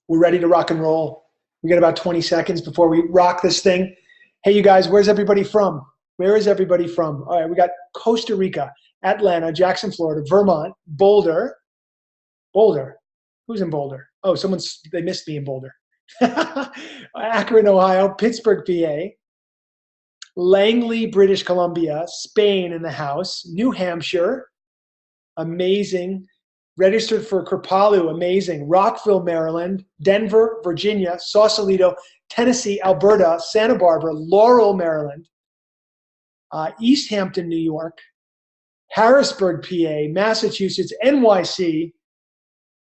We're ready to rock and roll. We got about 20 seconds before we rock this thing. Hey, you guys, where's everybody from? Where is everybody from? All right, we got Costa Rica, Atlanta, Jackson, Florida, Vermont, Boulder. Boulder. Who's in Boulder? Oh, they missed me in Boulder. Akron, Ohio, Pittsburgh, PA, Langley, British Columbia, Spain in the house, New Hampshire, amazing. Registered for Kripalu, amazing. Rockville, Maryland, Denver, Virginia, Sausalito, Tennessee, Alberta, Santa Barbara, Laurel, Maryland, East Hampton, New York, Harrisburg, PA, Massachusetts, NYC.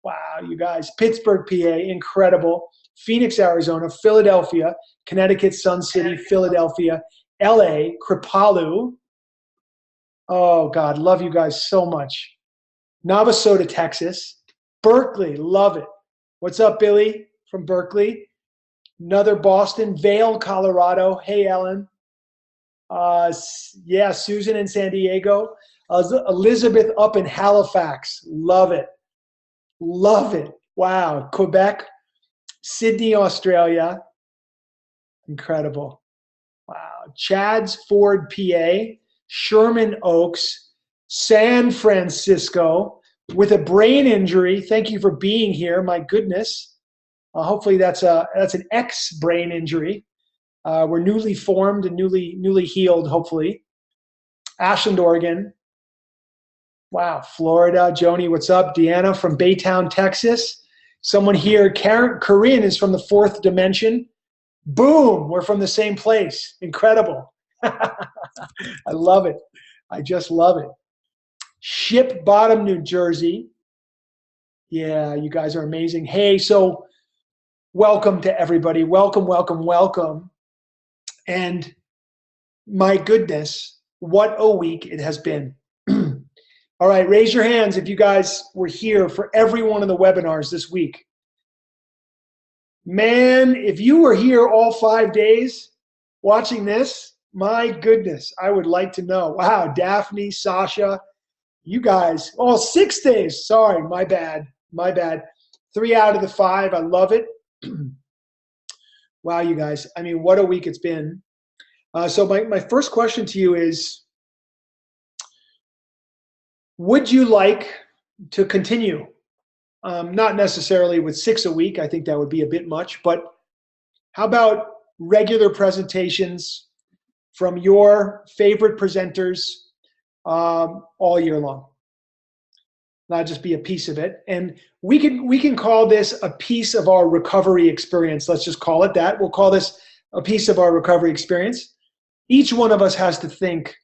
Wow, you guys. Pittsburgh, PA, incredible. Phoenix, Arizona, Philadelphia, Connecticut, Sun City, Philadelphia, LA, Kripalu. Oh, God, love you guys so much. Navasota, Texas, Berkeley, love it. What's up, Billy from Berkeley? Another Boston, Vail, Colorado. Hey, Ellen. Yeah, Susan in San Diego. Elizabeth up in Halifax. Love it. Love it. Wow. Quebec, Sydney, Australia. Incredible. Wow. Chadds Ford, PA. Sherman Oaks. San Francisco with a brain injury. Thank you for being here. My goodness. Hopefully that's an ex-brain injury. We're newly formed and newly healed, hopefully. Ashland, Oregon. Wow. Florida. Joni, what's up? Deanna from Baytown, Texas. Someone here. Corinne is from the fourth dimension. Boom. We're from the same place. Incredible. I love it. I just love it. Ship Bottom, New Jersey. Yeah, you guys are amazing. Hey, so welcome to everybody. Welcome, welcome, welcome. And my goodness, what a week it has been. All right, raise your hands if you guys were here for every one of the webinars this week. Man, if you were here all 5 days watching this, my goodness, I would like to know. Wow, Daphne, Sasha, you guys, 6 days. Sorry, my bad. 3 out of the 5. I love it. Wow, you guys. I mean, what a week it's been. So my first question to you is, would you like to continue? Not necessarily with 6 a week. I think that would be a bit much. But how about regular presentations from your favorite presenters all year long? Not just be a piece of it. And we can call this a piece of our recovery experience. Let's just call it that. We'll call this a piece of our recovery experience. Each one of us has to think,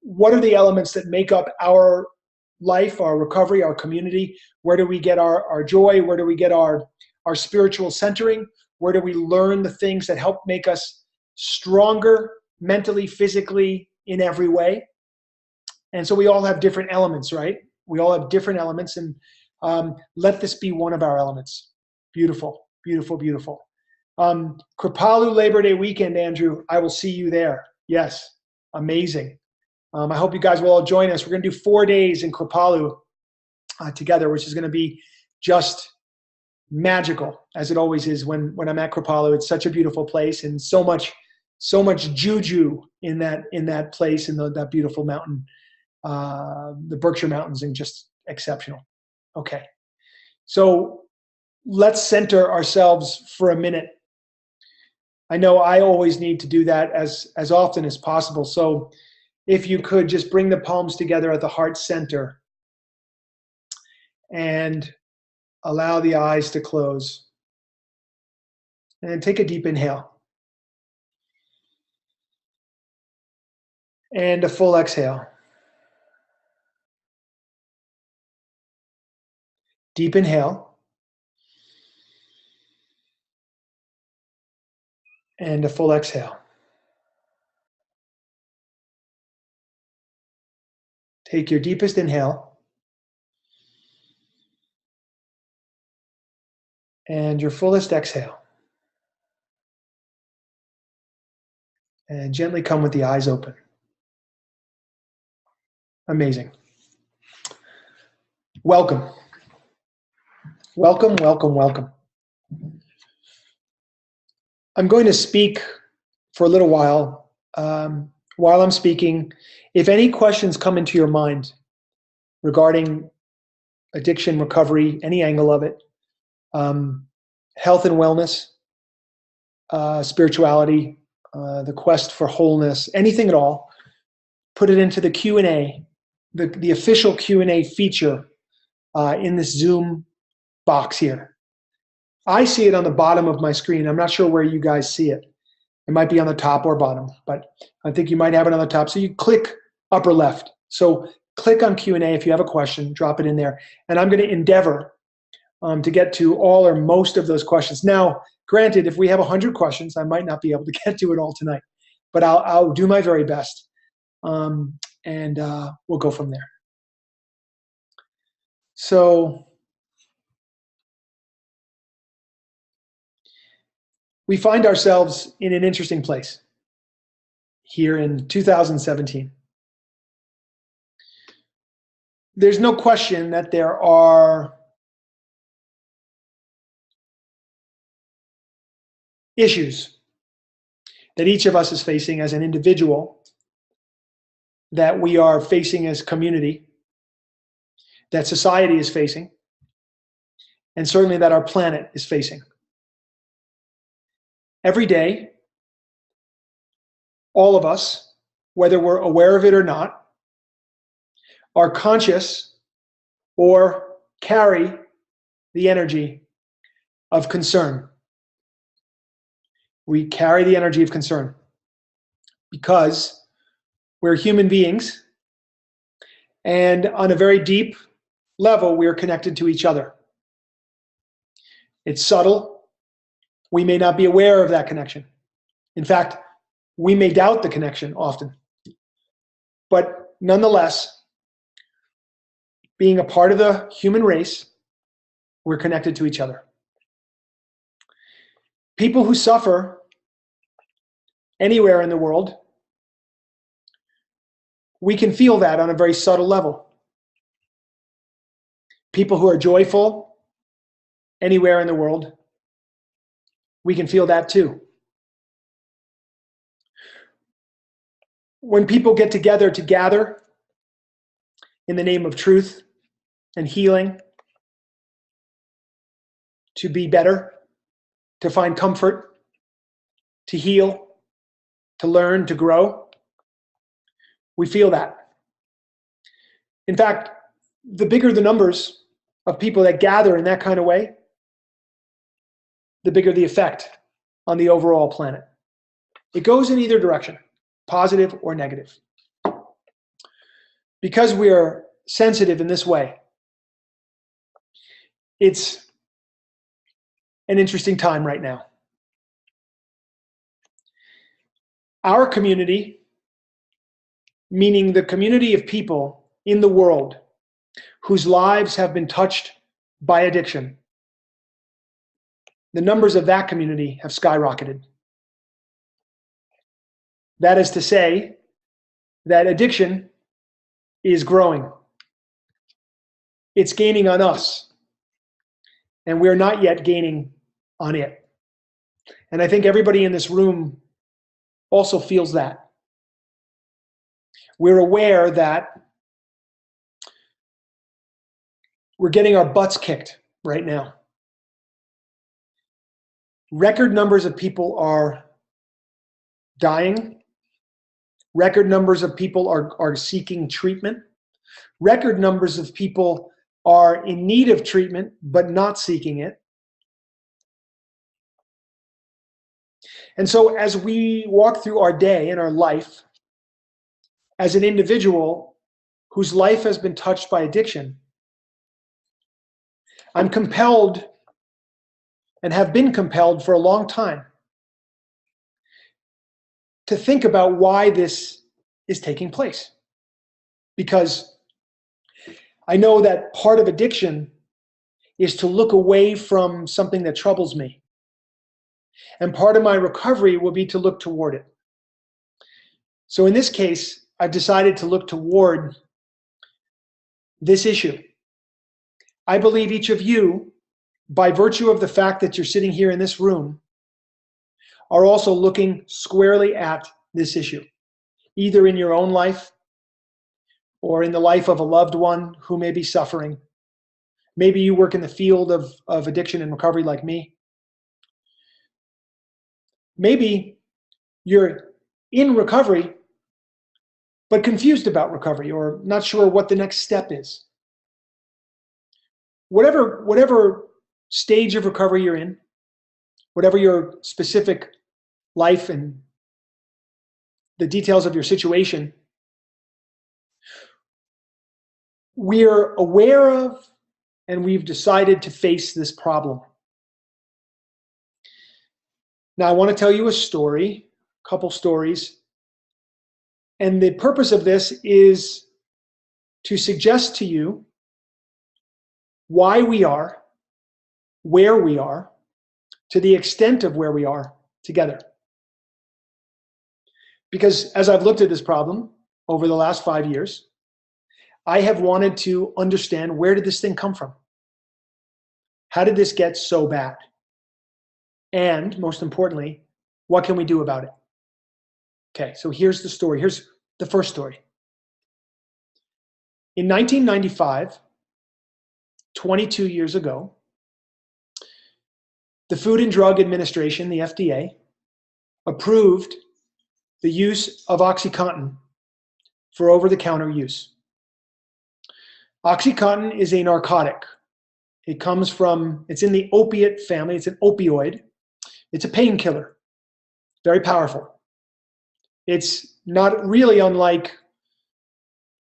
what are the elements that make up our life, our recovery, our community? Where do we get our joy? Where do we get our spiritual centering? Where do we learn the things that help make us stronger mentally, physically, in every way? And so we all have different elements, right? We all have different elements, and let this be one of our elements. Beautiful, beautiful, beautiful. Kripalu Labor Day weekend, Andrew, I will see you there. Yes, amazing. I hope you guys will all join us. We're going to do 4 days in Kripalu together, which is going to be just magical, as it always is when I'm at Kripalu. It's such a beautiful place, and so much juju in that place, in that beautiful mountain. The Berkshire Mountains, and just exceptional. Okay, so let's center ourselves for a minute. I know I always need to do that as often as possible. So if you could just bring the palms together at the heart center and allow the eyes to close. And take a deep inhale. And a full exhale. Deep inhale. And a full exhale. Take your deepest inhale. And your fullest exhale. And gently come with the eyes open. Amazing. Welcome. Welcome, welcome, welcome. I'm going to speak for a little while. While I'm speaking, if any questions come into your mind regarding addiction recovery, any angle of it, health and wellness, spirituality, the quest for wholeness, anything at all, put it into the Q&A, the official Q&A feature in this Zoom box here. I see it on the bottom of my screen. I'm not sure where you guys see it. It might be on the top or bottom, but I think you might have it on the top. So you click upper left. So click on Q&A if you have a question, drop it in there. And I'm going to endeavor to get to all or most of those questions. Now, granted, if we have 100 questions, I might not be able to get to it all tonight, but I'll do my very best. And we'll go from there. So we find ourselves in an interesting place here in 2017. There's no question that there are issues that each of us is facing as an individual, that we are facing as community, that society is facing, and certainly that our planet is facing. Every day, all of us, whether we're aware of it or not, are conscious or carry the energy of concern. We carry the energy of concern because we're human beings, and on a very deep level, we are connected to each other. It's subtle. We may not be aware of that connection. In fact, we may doubt the connection often. But nonetheless, being a part of the human race, we're connected to each other. People who suffer anywhere in the world, we can feel that on a very subtle level. People who are joyful anywhere in the world, we can feel that too. When people get together to gather in the name of truth and healing, to be better, to find comfort, to heal, to learn, to grow, we feel that. In fact, the bigger the numbers of people that gather in that kind of way, the bigger the effect on the overall planet. It goes in either direction, positive or negative. Because we are sensitive in this way, it's an interesting time right now. Our community, meaning the community of people in the world whose lives have been touched by addiction, the numbers of that community have skyrocketed. That is to say that addiction is growing. It's gaining on us, and we're not yet gaining on it. And I think everybody in this room also feels that. We're aware that we're getting our butts kicked right now. Record numbers of people are dying. Record numbers of people are seeking treatment. Record numbers of people are in need of treatment but not seeking it. And so as we walk through our day and our life, as an individual whose life has been touched by addiction, I'm compelled and have been compelled for a long time to think about why this is taking place. Because I know that part of addiction is to look away from something that troubles me. And part of my recovery will be to look toward it. So in this case, I've decided to look toward this issue. I believe each of you by virtue of the fact that you're sitting here in this room, are also looking squarely at this issue, either in your own life or in the life of a loved one who may be suffering. Maybe you work in the field of addiction and recovery like me. Maybe you're in recovery, but confused about recovery or not sure what the next step is. Whatever stage of recovery you're in, whatever your specific life and the details of your situation, we're aware of and we've decided to face this problem. Now, I want to tell you a story, a couple stories. And the purpose of this is to suggest to you why we are, where we are, to the extent of where we are together. Because as I've looked at this problem over the last 5 years, I have wanted to understand, where did this thing come from? How did this get so bad? And most importantly, what can we do about it? Okay, so here's the story. Here's the first story. In 1995, 22 years ago, the Food and Drug Administration, the FDA, approved the use of OxyContin for over-the-counter use. OxyContin is a narcotic. It comes from, it's in the opiate family. It's an opioid. It's a painkiller, very powerful. It's not really unlike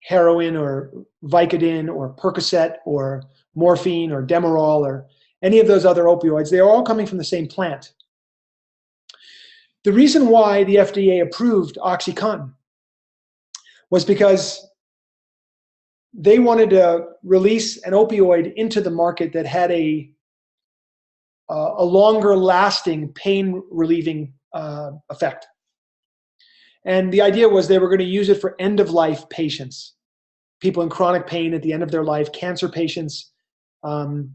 heroin or Vicodin or Percocet or morphine or Demerol or any of those other opioids. They are all coming from the same plant. The reason why the FDA approved OxyContin was because they wanted to release an opioid into the market that had a longer lasting pain relieving effect. And the idea was they were going to use it for end of life patients, people in chronic pain at the end of their life, cancer patients. And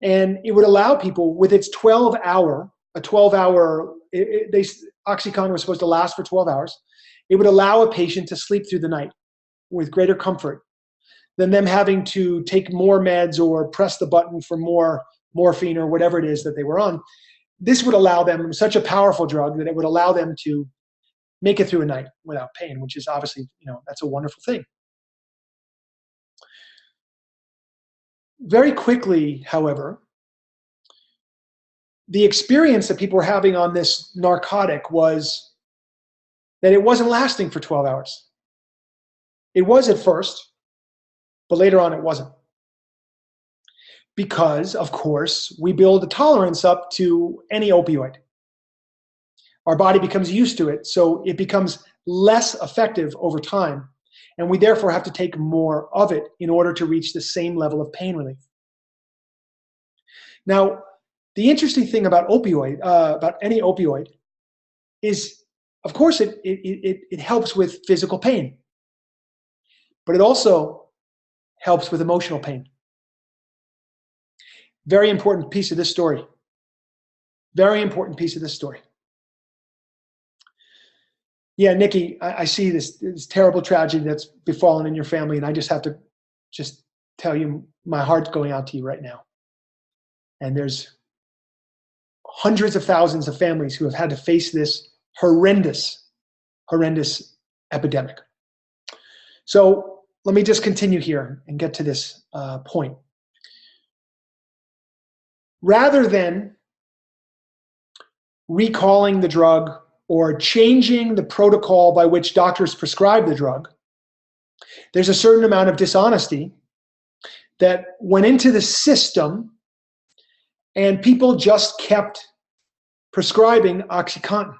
it would allow people with its 12-hour, OxyContin was supposed to last for 12 hours. It would allow a patient to sleep through the night with greater comfort than them having to take more meds or press the button for more morphine or whatever it is that they were on. This would allow them, such a powerful drug, that it would allow them to make it through a night without pain, which is obviously, that's a wonderful thing. Very quickly, however, the experience that people were having on this narcotic was that it wasn't lasting for 12 hours. It was at first, but later on it wasn't. Because, of course, we build a tolerance up to any opioid. Our body becomes used to it, so it becomes less effective over time, and we therefore have to take more of it in order to reach the same level of pain relief. Now, the interesting thing about any opioid is, of course, it helps with physical pain, but it also helps with emotional pain. Very important piece of this story. Very important piece of this story. Yeah, Nikki, I see this terrible tragedy that's befallen in your family, and I just have to just tell you, my heart's going out to you right now. And there's hundreds of thousands of families who have had to face this horrendous epidemic. So let me just continue here and get to this point. Rather than recalling the drug or changing the protocol by which doctors prescribe the drug, there's a certain amount of dishonesty that went into the system, and people just kept prescribing OxyContin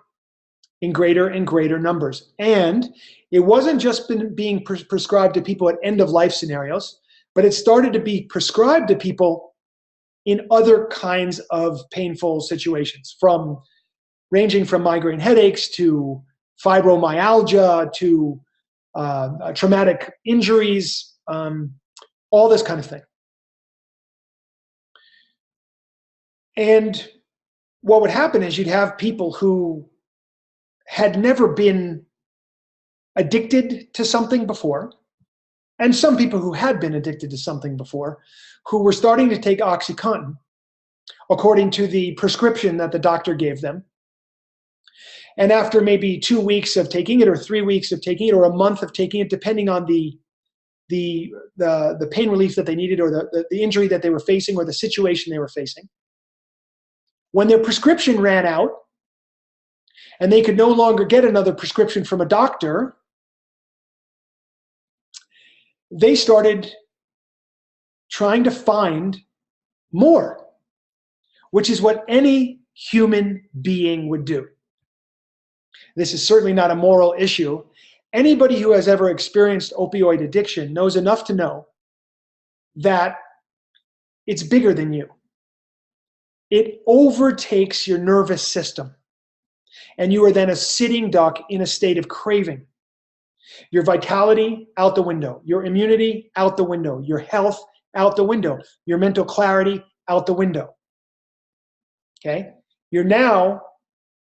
in greater and greater numbers. And it wasn't just being prescribed to people at end-of-life scenarios, but it started to be prescribed to people in other kinds of painful situations, ranging from migraine headaches to fibromyalgia to traumatic injuries, all this kind of thing. And what would happen is you'd have people who had never been addicted to something before, and some people who had been addicted to something before, who were starting to take OxyContin according to the prescription that the doctor gave them. And after maybe 2 weeks of taking it, or 3 weeks of taking it, or a month of taking it, depending on the pain relief that they needed, or the injury that they were facing, or the situation they were facing, when their prescription ran out and they could no longer get another prescription from a doctor, they started trying to find more, which is what any human being would do. This is certainly not a moral issue. Anybody who has ever experienced opioid addiction knows enough to know that it's bigger than you. It overtakes your nervous system, and you are then a sitting duck in a state of craving. Your vitality out the window, your immunity out the window, your health out the window, your mental clarity out the window. Okay? You're now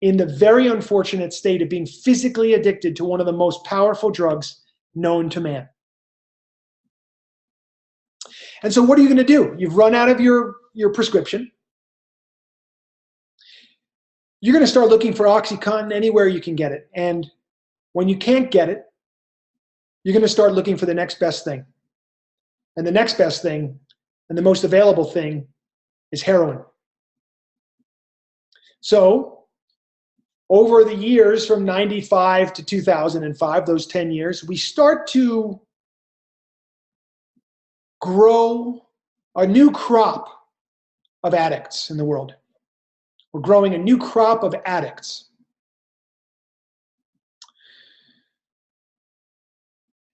in the very unfortunate state of being physically addicted to one of the most powerful drugs known to man. And so what are you going to do? You've run out of your prescription. You're going to start looking for OxyContin anywhere you can get it. And when you can't get it, you're going to start looking for the next best thing. And the next best thing, and the most available thing, is heroin. So over the years from 95 to 2005, those 10 years, we start to grow a new crop of addicts in the world. We're growing a new crop of addicts.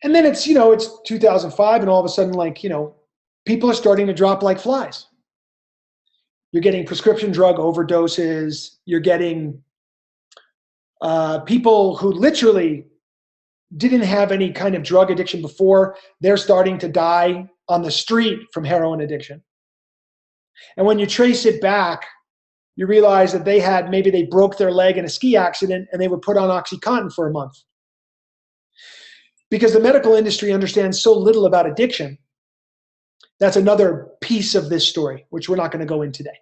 And then it's 2005, and all of a sudden, people are starting to drop like flies. You're getting prescription drug overdoses. You're getting people who literally didn't have any kind of drug addiction before. They're starting to die on the street from heroin addiction. And when you trace it back, you realize that maybe they broke their leg in a ski accident and they were put on OxyContin for a month. Because the medical industry understands so little about addiction, that's another piece of this story, which we're not going to go into today.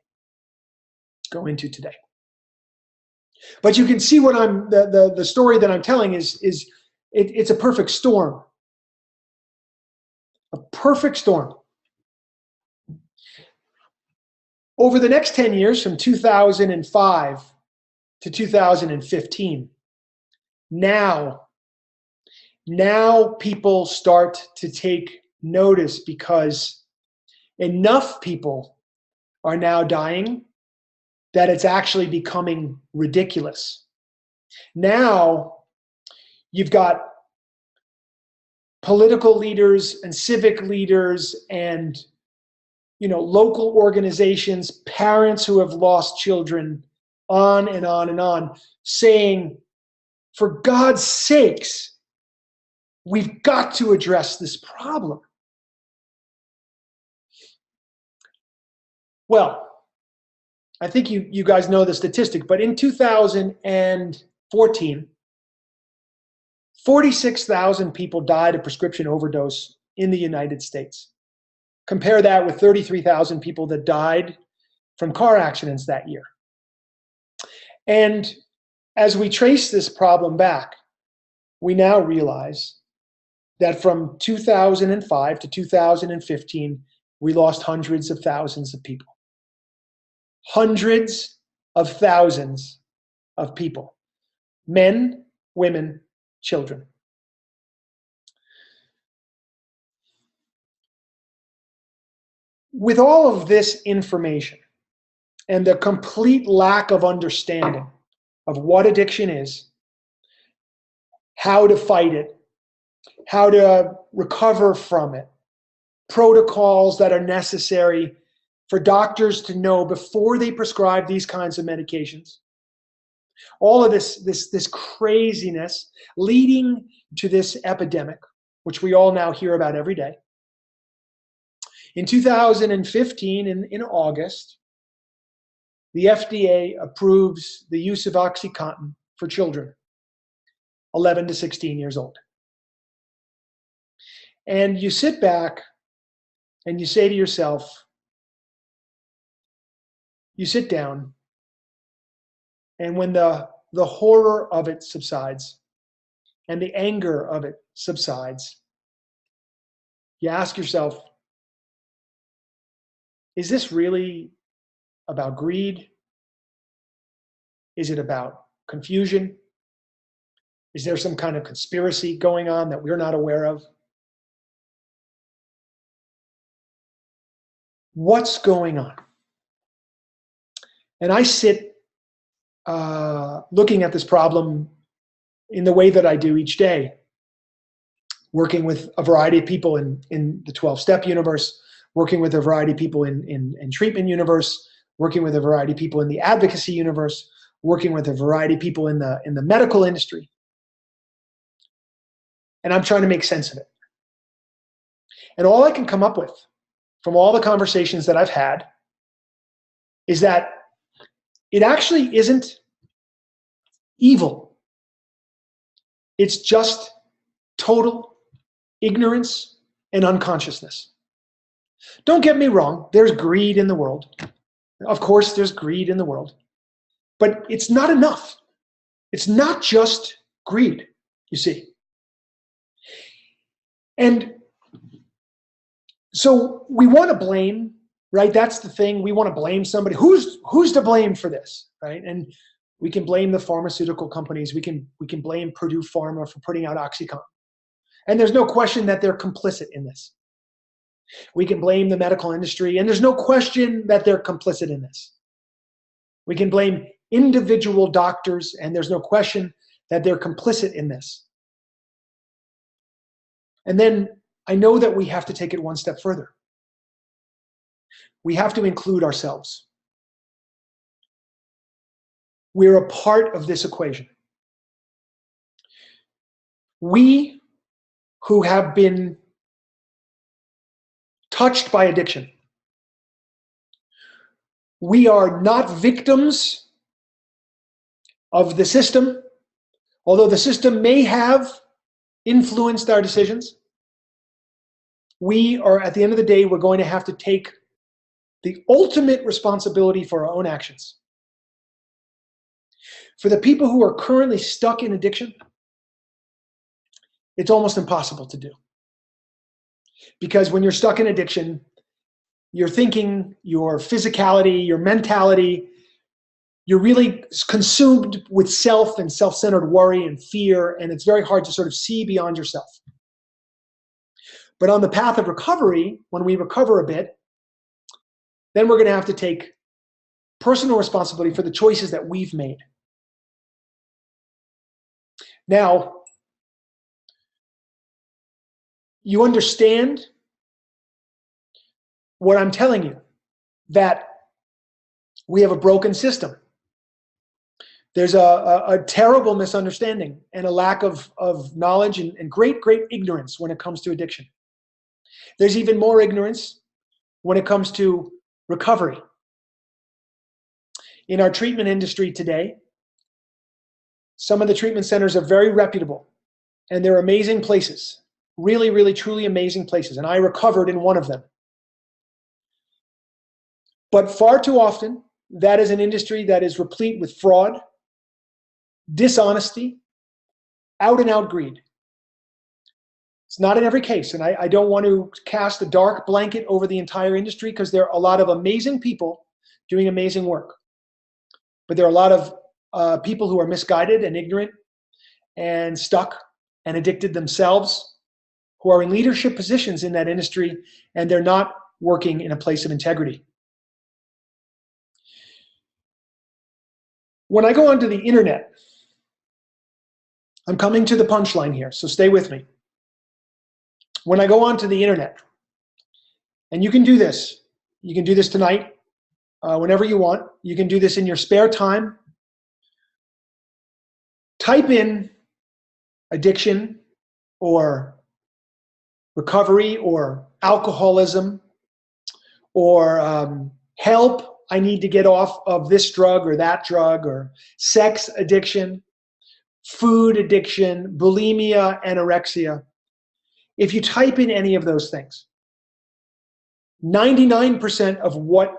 But you can see what the story that I'm telling it's a perfect storm. A perfect storm. Over the next 10 years, from 2005 to 2015, now people start to take notice, because enough people are now dying that it's actually becoming ridiculous. Now you've got political leaders and civic leaders and local organizations, parents who have lost children, on and on and on, saying, for God's sakes, we've got to address this problem. Well, I think you guys know the statistic, but in 2014, 46,000 people died of prescription overdose in the United States. Compare that with 33,000 people that died from car accidents that year. And as we trace this problem back, we now realize that from 2005 to 2015, we lost hundreds of thousands of people. Hundreds of thousands of people. Men, women, children. With all of this information and the complete lack of understanding of what addiction is, how to fight it, how to recover from it, protocols that are necessary for doctors to know before they prescribe these kinds of medications, all of this craziness leading to this epidemic, which we all now hear about every day. In 2015, in August, the FDA approves the use of Oxycontin for children 11 to 16 years old. And you sit back and you say to yourself, you sit down, and when the horror of it subsides and the anger of it subsides, you ask yourself, is this really about greed? Is it about confusion? Is there some kind of conspiracy going on that we're not aware of? What's going on? And I sit looking at this problem in the way that I do each day, working with a variety of people in the 12-step universe, working with a variety of people in treatment universe, working with a variety of people in the advocacy universe, working with a variety of people in the medical industry. And I'm trying to make sense of it. And all I can come up with from all the conversations that I've had is that it actually isn't evil. It's just total ignorance and unconsciousness. Don't get me wrong, there's greed in the world. Of course, there's greed in the world. But it's not enough. It's not just greed, you see. And so we want to blame, right? That's the thing. We want to blame somebody. Who's to blame for this, right? And we can blame the pharmaceutical companies. We can blame Purdue Pharma for putting out Oxycontin. And there's no question that they're complicit in this. We can blame the medical industry, and there's no question that they're complicit in this. We can blame individual doctors, and there's no question that they're complicit in this. And then I know that we have to take it one step further. We have to include ourselves. We're a part of this equation. We who have been touched by addiction, we are not victims of the system, although the system may have influenced our decisions. We are, at the end of the day, we're going to have to take the ultimate responsibility for our own actions. For the people who are currently stuck in addiction, it's almost impossible to do. Because when you're stuck in addiction, your thinking, your physicality, your mentality, you're really consumed with self and self-centered worry and fear, and it's very hard to sort of see beyond yourself. But on the path of recovery, when we recover a bit, then we're going to have to take personal responsibility for the choices that we've made. Now, you understand what I'm telling you, that we have a broken system. There's a terrible misunderstanding and a lack of knowledge and great ignorance when it comes to addiction. There's even more ignorance when it comes to recovery. In our treatment industry today, some of the treatment centers are very reputable, and they're amazing places, really, truly amazing places, and I recovered in one of them. But far too often, that is an industry that is replete with fraud, dishonesty, out-and-out greed. It's not in every case, and I don't want to cast a dark blanket over the entire industry, because there are a lot of amazing people doing amazing work. But there are a lot of people who are misguided and ignorant and stuck and addicted themselves, who are in leadership positions in that industry, and they're not working in a place of integrity. When I go onto the internet, I'm coming to the punchline here, so stay with me. When I go onto the internet, and you can do this tonight, whenever you want. You can do this in your spare time. Type in addiction or recovery or alcoholism or help I need to get off of this drug or that drug, or sex addiction, food addiction, bulimia, anorexia. If you type in any of those things, 99% of what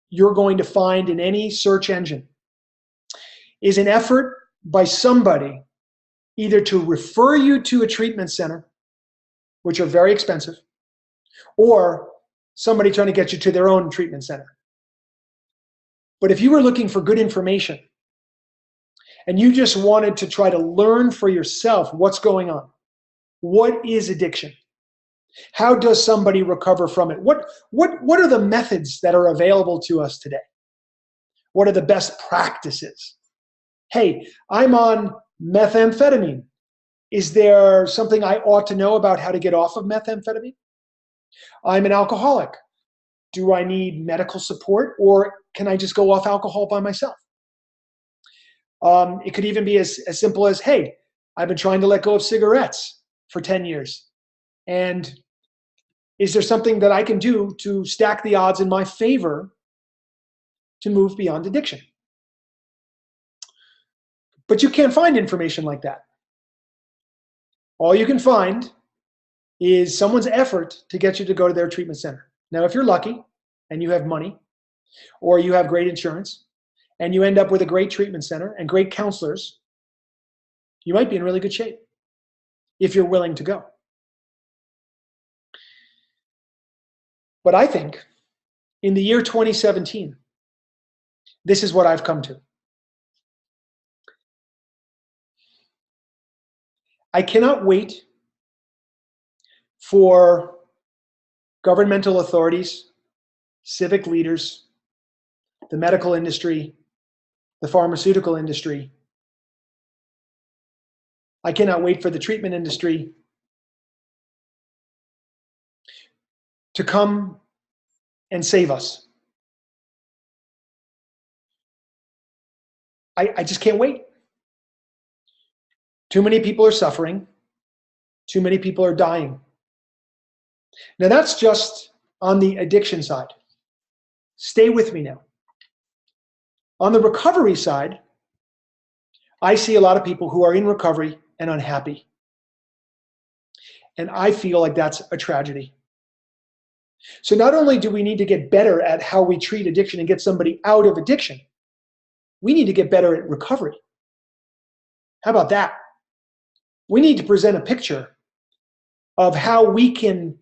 you're going to find in any search engine is an effort by somebody either to refer you to a treatment center, which are very expensive, or somebody trying to get you to their own treatment center. But if you were looking for good information and you just wanted to try to learn for yourself what's going on, what is addiction? How does somebody recover from it? What are the methods that are available to us today? What are the best practices? Hey, I'm on methamphetamine. Is there something I ought to know about how to get off of methamphetamine? I'm an alcoholic. Do I need medical support, or can I just go off alcohol by myself? It could even be as simple as, hey, I've been trying to let go of cigarettes for 10 years. And is there something that I can do to stack the odds in my favor to move beyond addiction? But you can't find information like that. All you can find is someone's effort to get you to go to their treatment center. Now, if you're lucky and you have money, or you have great insurance, and you end up with a great treatment center and great counselors, you might be in really good shape if you're willing to go. But I think in the year 2017, this is what I've come to. I cannot wait for governmental authorities, civic leaders, the medical industry, the pharmaceutical industry. I cannot wait for the treatment industry to come and save us. I just can't wait. Too many people are suffering. Too many people are dying. Now that's just on the addiction side. Stay with me now. On the recovery side, I see a lot of people who are in recovery and unhappy. And I feel like that's a tragedy. So not only do we need to get better at how we treat addiction and get somebody out of addiction, we need to get better at recovery. How about that? We need to present a picture of how we can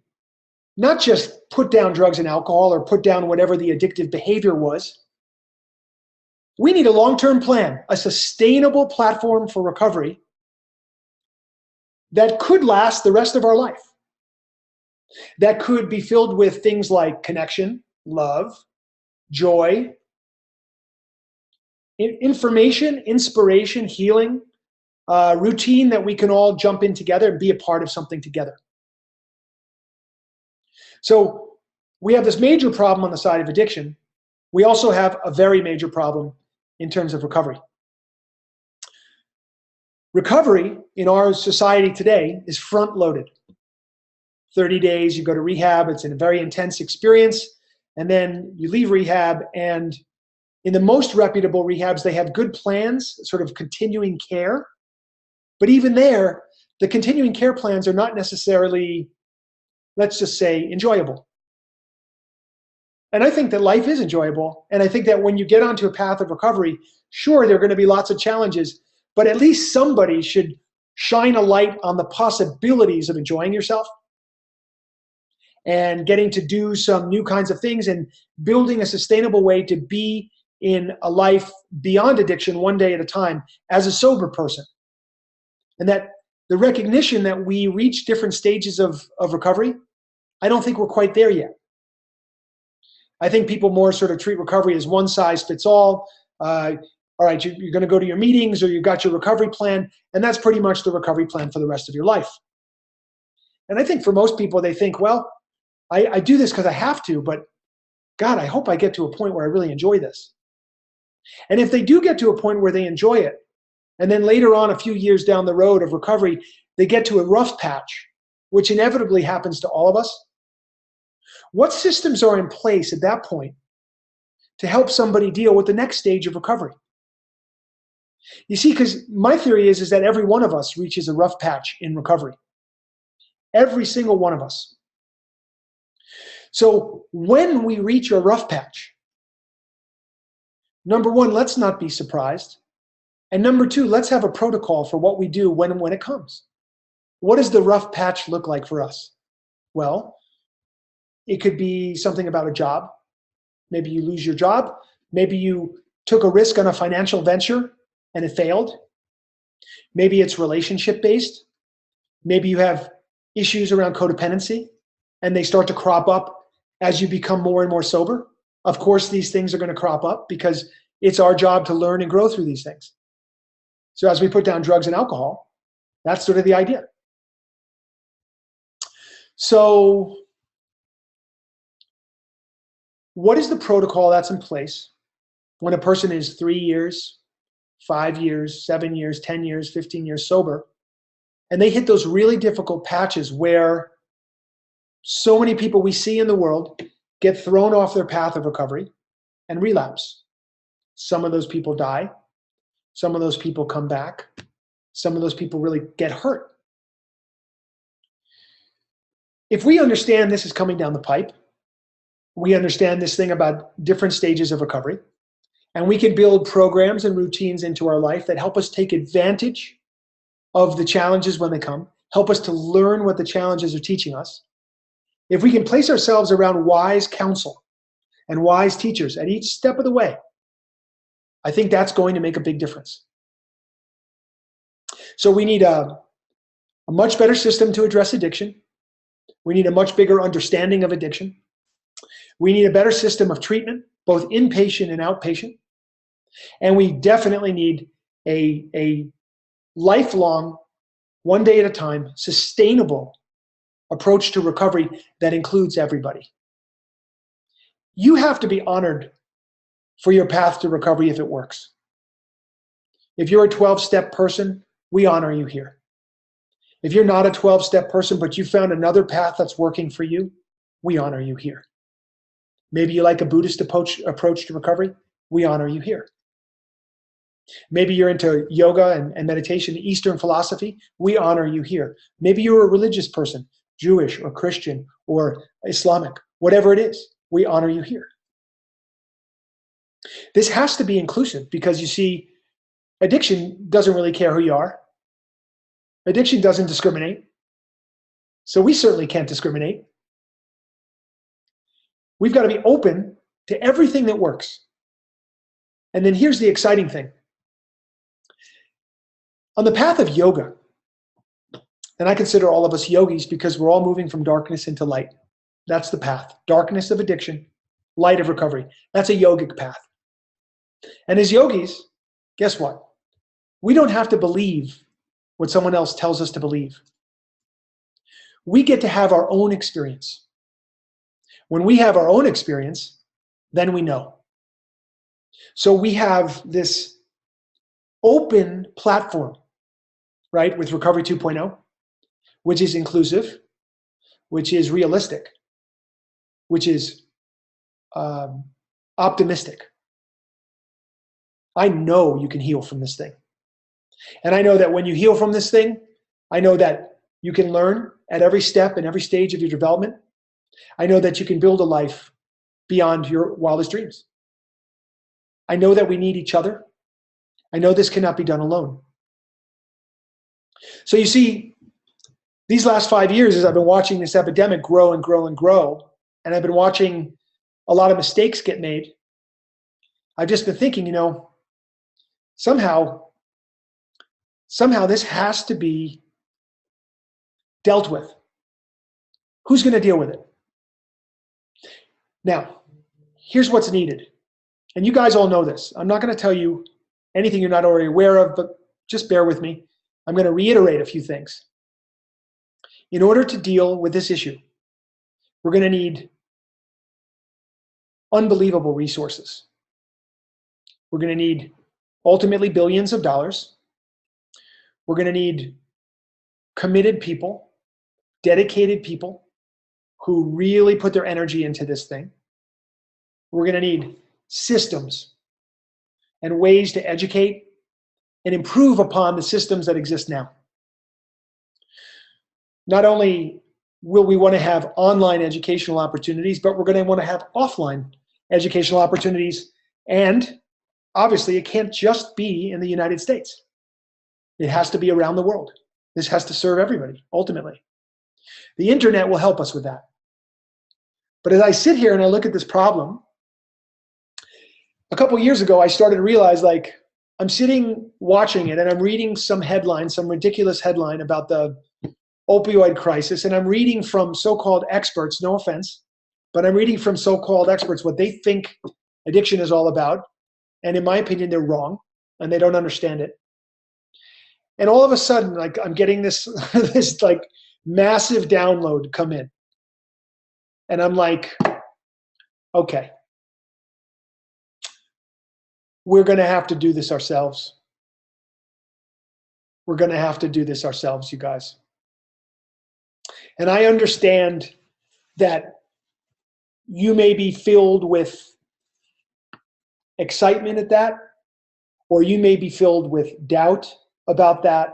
not just put down drugs and alcohol or put down whatever the addictive behavior was. We need a long-term plan, a sustainable platform for recovery that could last the rest of our life. That could be filled with things like connection, love, joy, information, inspiration, healing, routine that we can all jump in together and be a part of something together. So we have this major problem on the side of addiction. We also have a very major problem in terms of recovery. Recovery in our society today is front-loaded. 30 days, you go to rehab, it's a very intense experience, and then you leave rehab, and in the most reputable rehabs, they have good plans, sort of continuing care. But even there, the continuing care plans are not necessarily, let's just say, enjoyable. And I think that life is enjoyable. And I think that when you get onto a path of recovery, sure, there are going to be lots of challenges, but at least somebody should shine a light on the possibilities of enjoying yourself and getting to do some new kinds of things and building a sustainable way to be in a life beyond addiction one day at a time as a sober person. And that the recognition that we reach different stages of recovery, I don't think we're quite there yet. I think people more sort of treat recovery as one size fits all. All right, you're going to go to your meetings or you've got your recovery plan, and that's pretty much the recovery plan for the rest of your life. And I think for most people, they think, well, I do this because I have to, but God, I hope I get to a point where I really enjoy this. And if they do get to a point where they enjoy it, and then later on, a few years down the road of recovery, they get to a rough patch, which inevitably happens to all of us, what systems are in place at that point to help somebody deal with the next stage of recovery. You see, because my theory is that every one of us reaches a rough patch in recovery. Every single one of us. So when we reach a rough patch, number one, let's not be surprised. And number two, let's have a protocol for what we do when it comes. What does the rough patch look like for us? Well, it could be something about a job. Maybe you lose your job. Maybe you took a risk on a financial venture and it failed. Maybe it's relationship-based. Maybe you have issues around codependency and they start to crop up as you become more and more sober. Of course, these things are going to crop up because it's our job to learn and grow through these things. So as we put down drugs and alcohol, that's sort of the idea. So what is the protocol that's in place when a person is 3 years, 5 years, 7 years, 10 years, 15 years sober, and they hit those really difficult patches where so many people we see in the world get thrown off their path of recovery and relapse? Some of those people die. Some of those people come back. Some of those people really get hurt. If we understand this is coming down the pipe, we understand this thing about different stages of recovery, and we can build programs and routines into our life that help us take advantage of the challenges when they come, help us to learn what the challenges are teaching us. If we can place ourselves around wise counsel and wise teachers at each step of the way, I think that's going to make a big difference. So we need a much better system to address addiction. We need a much bigger understanding of addiction. We need a better system of treatment, both inpatient and outpatient. And we definitely need a lifelong, one day at a time, sustainable approach to recovery that includes everybody. You have to be honored for your path to recovery if it works. If you're a 12-step person, we honor you here. If you're not a 12-step person, but you found another path that's working for you, we honor you here. Maybe you like a Buddhist approach to recovery, we honor you here. Maybe you're into yoga and meditation, Eastern philosophy, we honor you here. Maybe you're a religious person, Jewish or Christian or Islamic, whatever it is, we honor you here. This has to be inclusive because you see, addiction doesn't really care who you are. Addiction doesn't discriminate. So we certainly can't discriminate. We've got to be open to everything that works. And then here's the exciting thing. On the path of yoga, and I consider all of us yogis because we're all moving from darkness into light. That's the path. Darkness of addiction, light of recovery. That's a yogic path. And as yogis, guess what? We don't have to believe what someone else tells us to believe. We get to have our own experience. When we have our own experience, then we know. So we have this open platform, right, with Recovery 2.0, which is inclusive, which is realistic, which is optimistic. I know you can heal from this thing. And I know that when you heal from this thing, I know that you can learn at every step and every stage of your development. I know that you can build a life beyond your wildest dreams. I know that we need each other. I know this cannot be done alone. So you see, these last 5 years, as I've been watching this epidemic grow and grow and grow, and I've been watching a lot of mistakes get made, I've just been thinking, somehow this has to be dealt with. Who's going to deal with it? Now, here's what's needed. And you guys all know this. I'm not going to tell you anything you're not already aware of, but just bear with me. I'm going to reiterate a few things. In order to deal with this issue, we're going to need unbelievable resources. We're going to need ultimately billions of dollars. We're going to need committed people, dedicated people who really put their energy into this thing. We're going to need systems and ways to educate and improve upon the systems that exist now. Not only will we want to have online educational opportunities, but we're going to want to have offline educational opportunities. And obviously, it can't just be in the United States. It has to be around the world. This has to serve everybody, ultimately. The internet will help us with that. But as I sit here and I look at this problem, a couple years ago, I started to realize, like, I'm sitting watching it and I'm reading some headline, some ridiculous headline about the opioid crisis, and I'm reading from so-called experts, no offense, but I'm reading from so-called experts what they think addiction is all about. And in my opinion, they're wrong and they don't understand it. And all of a sudden, like, I'm getting this, this like massive download come in. And I'm like, okay, we're going to have to do this ourselves. We're going to have to do this ourselves, you guys. And I understand that you may be filled with excitement at that, or you may be filled with doubt about that.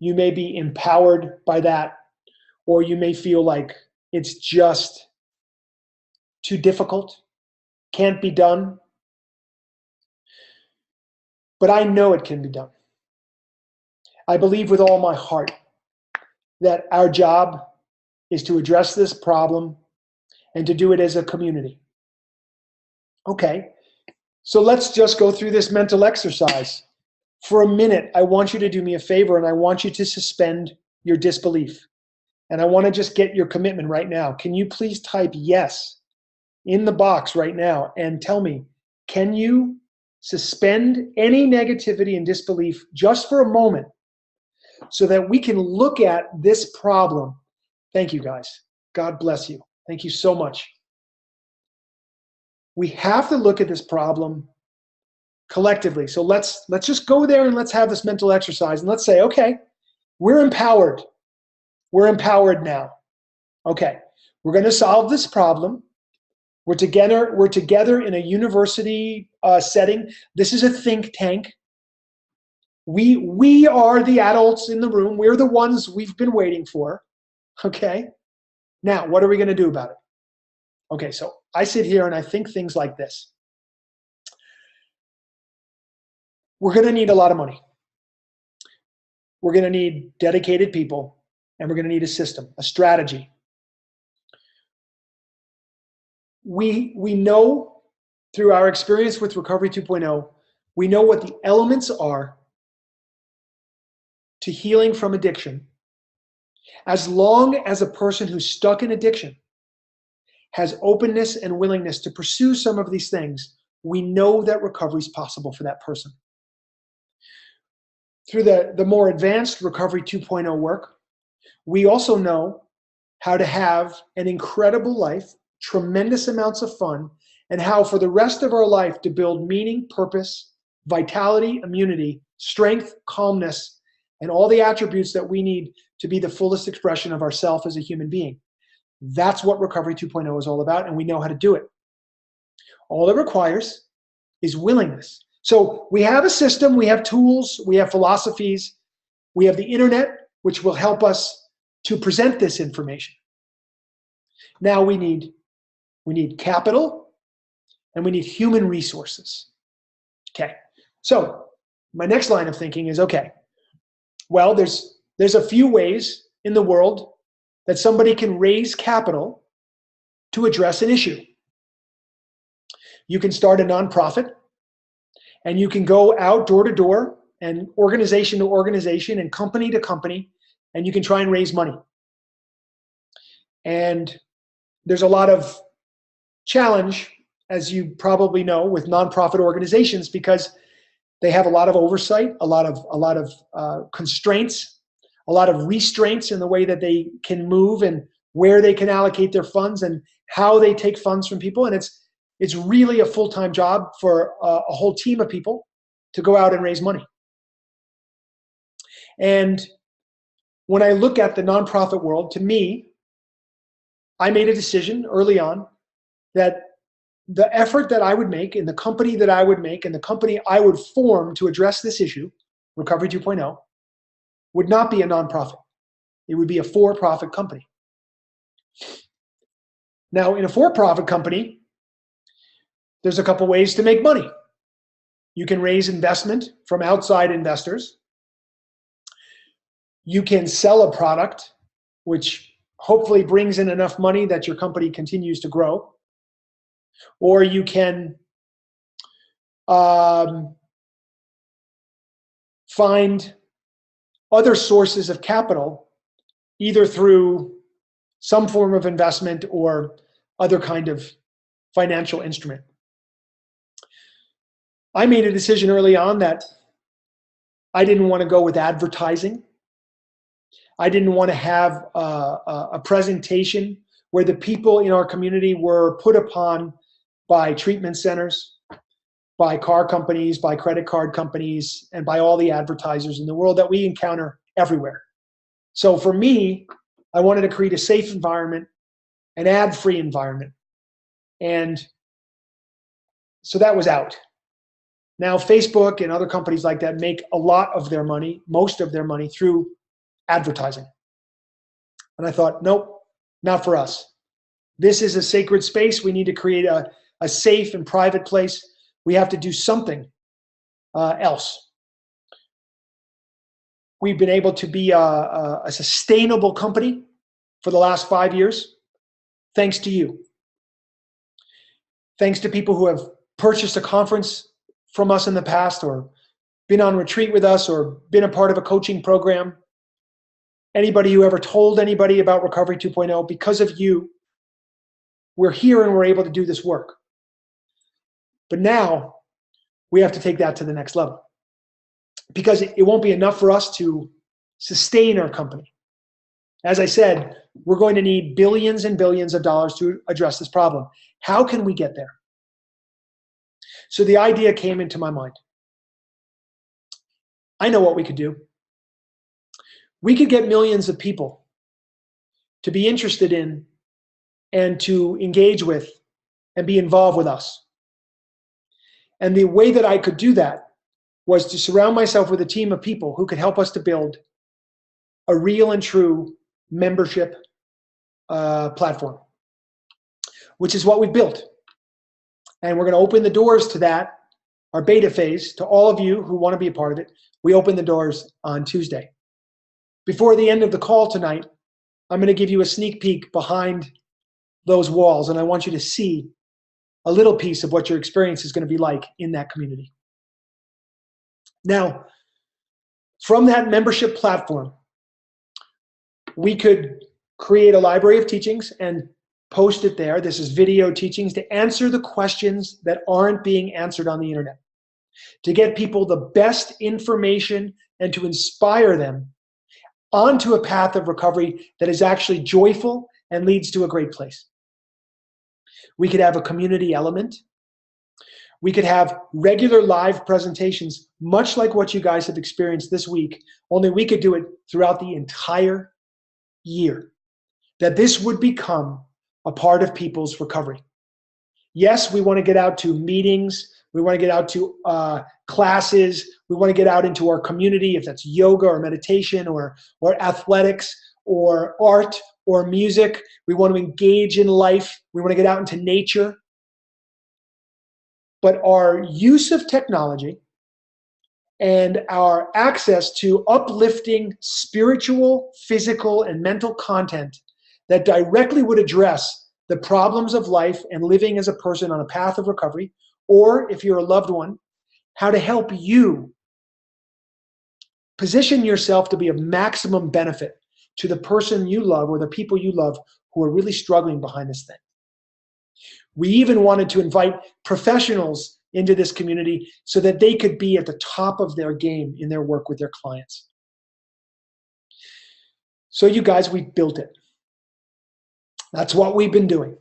You may be empowered by that, or you may feel like it's just too difficult, can't be done. But I know it can be done. I believe with all my heart that our job is to address this problem and to do it as a community. Okay, so let's just go through this mental exercise. For a minute, I want you to do me a favor, and I want you to suspend your disbelief. And I want to just get your commitment right now. Can you please type yes in the box right now and tell me, can you suspend any negativity and disbelief just for a moment so that we can look at this problem? Thank you, guys. God bless you. Thank you so much. We have to look at this problem collectively. So let's just go there and let's have this mental exercise and let's say, okay, we're empowered. We're empowered now. Okay, we're going to solve this problem. We're together in a university setting. This is a think tank. We are the adults in the room. We're the ones we've been waiting for. Okay, now what are we going to do about it? Okay, so I sit here and I think things like this. We're going to need a lot of money. We're going to need dedicated people, and we're going to need a system, a strategy. We know through our experience with Recovery 2.0, we know what the elements are to healing from addiction. As long as a person who's stuck in addiction has openness and willingness to pursue some of these things, we know that recovery is possible for that person. Through the more advanced Recovery 2.0 work, we also know how to have an incredible life, tremendous amounts of fun, and how for the rest of our life to build meaning, purpose, vitality, immunity, strength, calmness, and all the attributes that we need to be the fullest expression of ourself as a human being. That's what Recovery 2.0 is all about, and we know how to do it. All it requires is willingness. So we have a system, we have tools, we have philosophies, we have the internet, which will help us to present this information. Now we need capital, and we need human resources. Okay, so my next line of thinking is, okay, well, there's a few ways in the world that somebody can raise capital to address an issue. You can start a nonprofit, and you can go out door to door and organization to organization and company to company, and you can try and raise money. And there's a lot of challenge, as you probably know, with nonprofit organizations because they have a lot of oversight, a lot of constraints, a lot of restraints in the way that they can move and where they can allocate their funds and how they take funds from people. And it's really a full-time job for a whole team of people to go out and raise money. And when I look at the nonprofit world, to me, I made a decision early on that the effort that I would make and the company that I would make and the company I would form to address this issue, Recovery 2.0, would not be a nonprofit. It would be a for-profit company. Now, in a for-profit company, there's a couple ways to make money. You can raise investment from outside investors. You can sell a product, which hopefully brings in enough money that your company continues to grow. Or you can find other sources of capital, either through some form of investment or other kind of financial instrument. I made a decision early on that I didn't want to go with advertising. I didn't want to have a presentation where the people in our community were put upon by treatment centers, by car companies, by credit card companies, and by all the advertisers in the world that we encounter everywhere. So for me, I wanted to create a safe environment, an ad-free environment. And so that was out. Now, Facebook and other companies like that make a lot of their money, most of their money, through advertising. And I thought, nope, not for us. This is a sacred space. We need to create a safe and private place. We have to do something else. We've been able to be a sustainable company for the last 5 years, thanks to you. Thanks to people who have purchased a conference from us in the past, or been on retreat with us, or been a part of a coaching program. Anybody who ever told anybody about Recovery 2.0, because of you, we're here and we're able to do this work. But now we have to take that to the next level, because it won't be enough for us to sustain our company. As I said, we're going to need billions and billions of dollars to address this problem. How can we get there? So the idea came into my mind. I know what we could do. We could get millions of people to be interested in and to engage with and be involved with us. And the way that I could do that was to surround myself with a team of people who could help us to build a real and true membership platform, which is what we've built. And we're going to open the doors to that, our beta phase, to all of you who want to be a part of it. We open the doors on Tuesday. Before the end of the call tonight, I'm going to give you a sneak peek behind those walls, and I want you to see a little piece of what your experience is going to be like in that community. Now, from that membership platform, we could create a library of teachings and post it there. This is video teachings to answer the questions that aren't being answered on the internet, to get people the best information and to inspire them onto a path of recovery that is actually joyful and leads to a great place. We could have a community element. We could have regular live presentations, much like what you guys have experienced this week, only we could do it throughout the entire year, that this would become a part of people's recovery. Yes, we want to get out to meetings. We want to get out to classes. We want to get out into our community, if that's yoga or meditation or athletics or art or music. We want to engage in life. We want to get out into nature. But our use of technology and our access to uplifting spiritual, physical, and mental content that directly would address the problems of life and living as a person on a path of recovery, or if you're a loved one, how to help you position yourself to be of maximum benefit to the person you love or the people you love who are really struggling behind this thing. We even wanted to invite professionals into this community so that they could be at the top of their game in their work with their clients. So you guys, we built it. That's what we've been doing.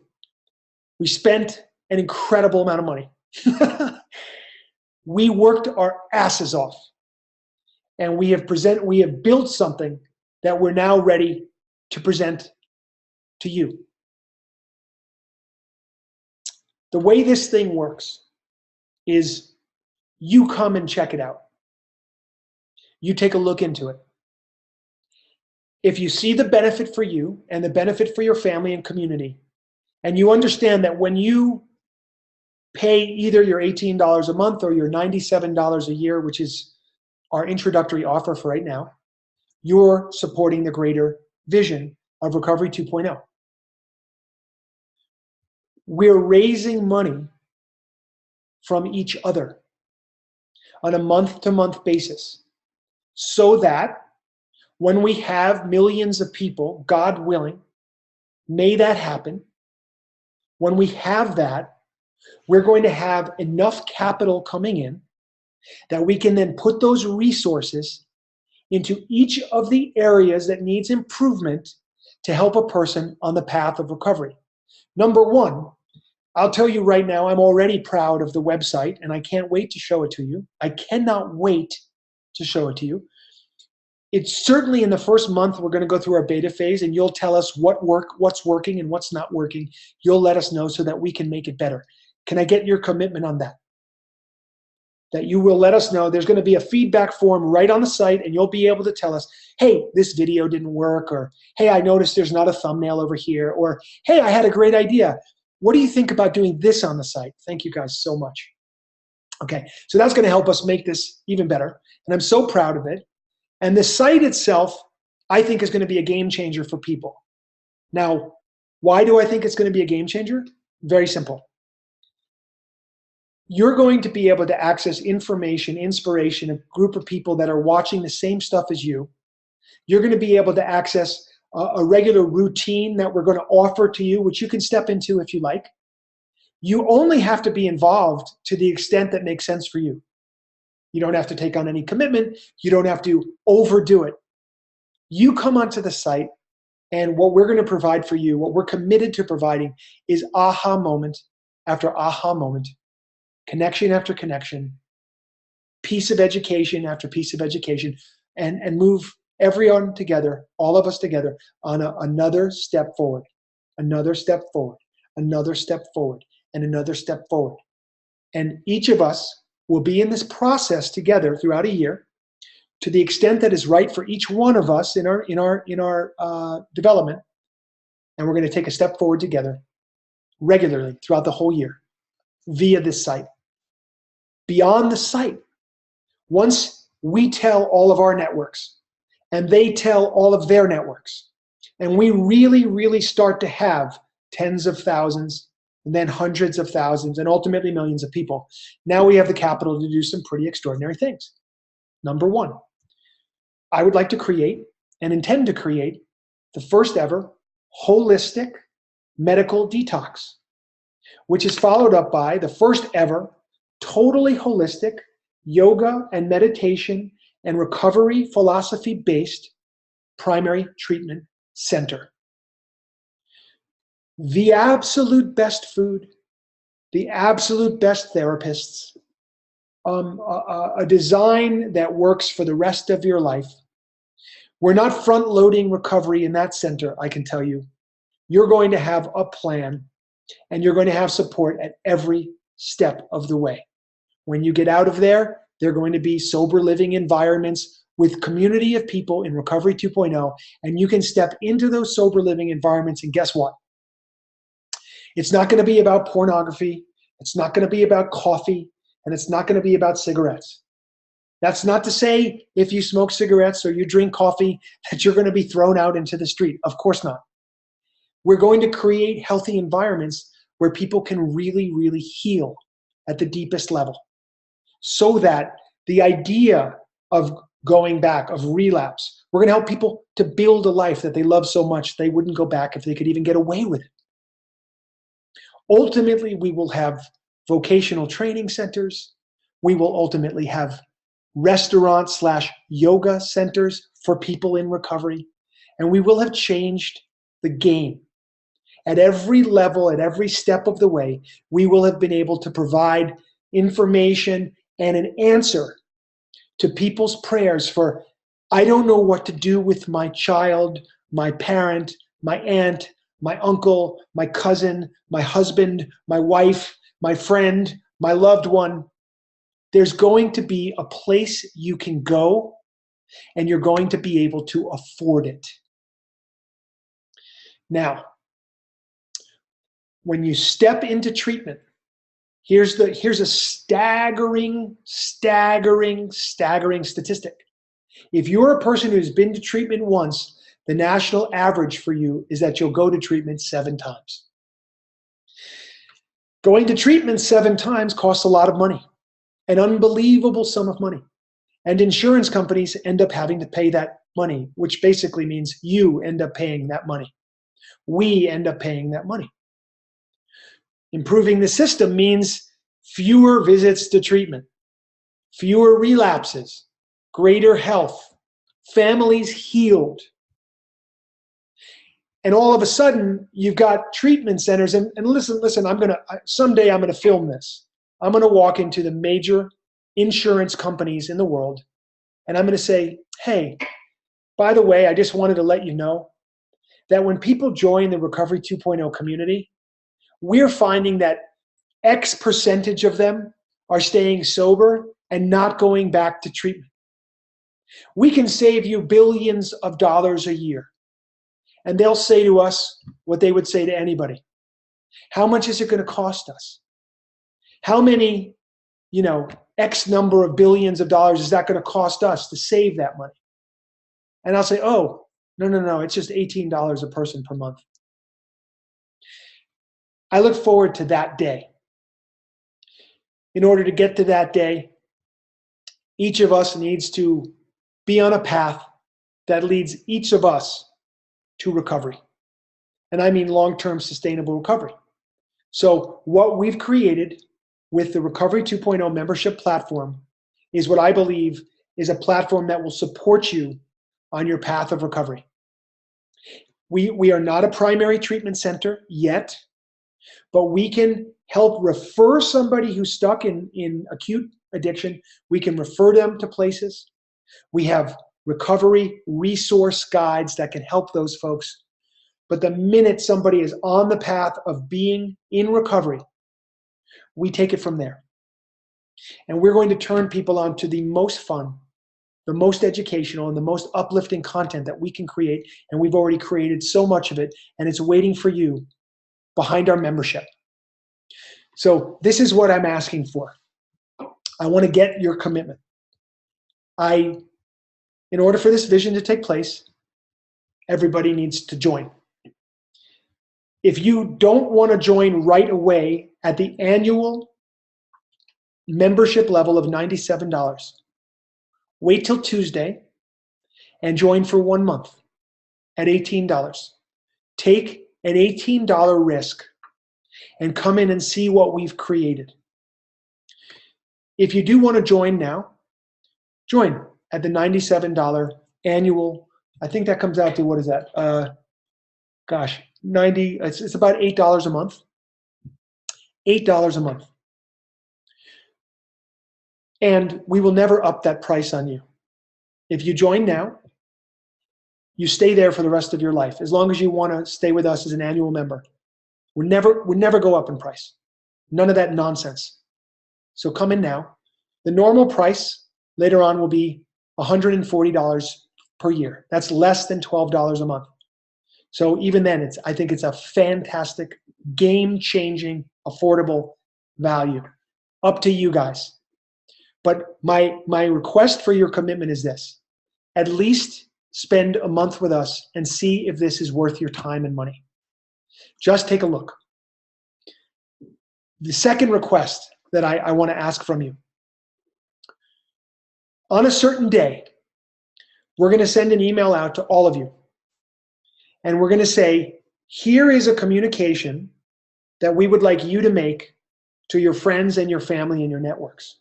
We spent an incredible amount of money. We worked our asses off, and we have built something that we're now ready to present to you. The way this thing works is you come and check it out. You take a look into it. If you see the benefit for you and the benefit for your family and community, and you understand that when you pay either your $18 a month or your $97 a year, which is our introductory offer for right now, you're supporting the greater vision of Recovery 2.0. We're raising money from each other on a month-to-month basis so that when we have millions of people, God willing, may that happen, when we have that, we're going to have enough capital coming in that we can then put those resources into each of the areas that needs improvement to help a person on the path of recovery. Number one, I'll tell you right now, I'm already proud of the website and I can't wait to show it to you. I cannot wait to show it to you. It's certainly in the first month, we're going to go through our beta phase and you'll tell us what's working and what's not working. You'll let us know so that we can make it better. Can I get your commitment on that? That you will let us know. There's going to be a feedback form right on the site and you'll be able to tell us, hey, this video didn't work, or hey, I noticed there's not a thumbnail over here, or hey, I had a great idea. What do you think about doing this on the site? Thank you guys so much. Okay, so that's going to help us make this even better. And I'm so proud of it. And the site itself, I think, is going to be a game changer for people. Now, why do I think it's going to be a game changer? Very simple. You're going to be able to access information, inspiration, a group of people that are watching the same stuff as you. You're going to be able to access a regular routine that we're going to offer to you, which you can step into if you like. You only have to be involved to the extent that makes sense for you. You don't have to take on any commitment. You don't have to overdo it. You come onto the site, and what we're going to provide for you, what we're committed to providing, is aha moment after aha moment, connection after connection, piece of education after piece of education, and move everyone together, all of us together, on another step forward, another step forward, another step forward, and another step forward. And each of us will be in this process together throughout a year to the extent that is right for each one of us in our development. And we're going to take a step forward together regularly throughout the whole year via this site. Beyond the site, once we tell all of our networks and they tell all of their networks, and we really, really start to have tens of thousands and then hundreds of thousands and ultimately millions of people, now we have the capital to do some pretty extraordinary things. Number one, I would like to create and intend to create the first ever holistic medical detox, which is followed up by the first ever totally holistic yoga and meditation and recovery philosophy-based primary treatment center. The absolute best food, the absolute best therapists, a design that works for the rest of your life. We're not front-loading recovery in that center, I can tell you. You're going to have a plan, and you're going to have support at every step of the way. When you get out of there, they're going to be sober living environments with community of people in Recovery 2.0, and you can step into those sober living environments, and guess what? It's not going to be about pornography, it's not going to be about coffee, and it's not going to be about cigarettes. That's not to say if you smoke cigarettes or you drink coffee that you're going to be thrown out into the street. Of course not. We're going to create healthy environments where people can really, really heal at the deepest level, so that the idea of going back, of relapse, we're going to help people to build a life that they love so much they wouldn't go back if they could even get away with it. Ultimately, we will have vocational training centers. We will ultimately have restaurant/yoga centers for people in recovery. And we will have changed the game. At every level, at every step of the way, we will have been able to provide information and an answer to people's prayers for, I don't know what to do with my child, my parent, my aunt, my uncle, my cousin, my husband, my wife, my friend, my loved one, there's going to be a place you can go, and you're going to be able to afford it. Now, when you step into treatment, here's a staggering statistic. If you're a person who's been to treatment once, the national average for you is that you'll go to treatment 7 times. Going to treatment 7 times costs a lot of money, an unbelievable sum of money. And insurance companies end up having to pay that money, which basically means you end up paying that money. We end up paying that money. Improving the system means fewer visits to treatment, fewer relapses, greater health, families healed. And all of a sudden, you've got treatment centers. And listen, someday I'm going to film this. I'm going to walk into the major insurance companies in the world, and I'm going to say, hey, by the way, I just wanted to let you know that when people join the Recovery 2.0 community, we're finding that X percentage of them are staying sober and not going back to treatment. We can save you billions of dollars a year. And they'll say to us what they would say to anybody. How much is it going to cost us? How many, X number of billions of dollars is that going to cost us to save that money? And I'll say, oh, no, it's just $18 a person per month. I look forward to that day. In order to get to that day, each of us needs to be on a path that leads each of us to recovery. And I mean long-term sustainable recovery. So what we've created with the Recovery 2.0 membership platform is what I believe is a platform that will support you on your path of recovery. We are not a primary treatment center yet, but we can help refer somebody who's stuck in acute addiction. We can refer them to places. We have recovery resource guides that can help those folks. But the minute somebody is on the path of being in recovery, we take it from there. And we're going to turn people on to the most fun, the most educational, and the most uplifting content that we can create. And we've already created so much of it, and it's waiting for you behind our membership. So this is what I'm asking for. I want to get your commitment. In order for this vision to take place, everybody needs to join. If you don't want to join right away at the annual membership level of $97, wait till Tuesday and join for 1 month at $18. Take an $18 risk and come in and see what we've created. If you do want to join now, join at the $97 annual. I think that comes out to, what is that? It's about $8 a month. $8 a month. And we will never up that price on you. If you join now, you stay there for the rest of your life, as long as you want to stay with us as an annual member. We never go up in price. None of that nonsense. So come in now. The normal price later on will be $140 per year. That's less than $12 a month. So even then, I think it's a fantastic, game-changing, affordable value. Up to you guys. But my request for your commitment is this. At least spend a month with us and see if this is worth your time and money. Just take a look. The second request that I want to ask from you. On a certain day, we're going to send an email out to all of you. And we're going to say, here is a communication that we would like you to make to your friends and your family and your networks.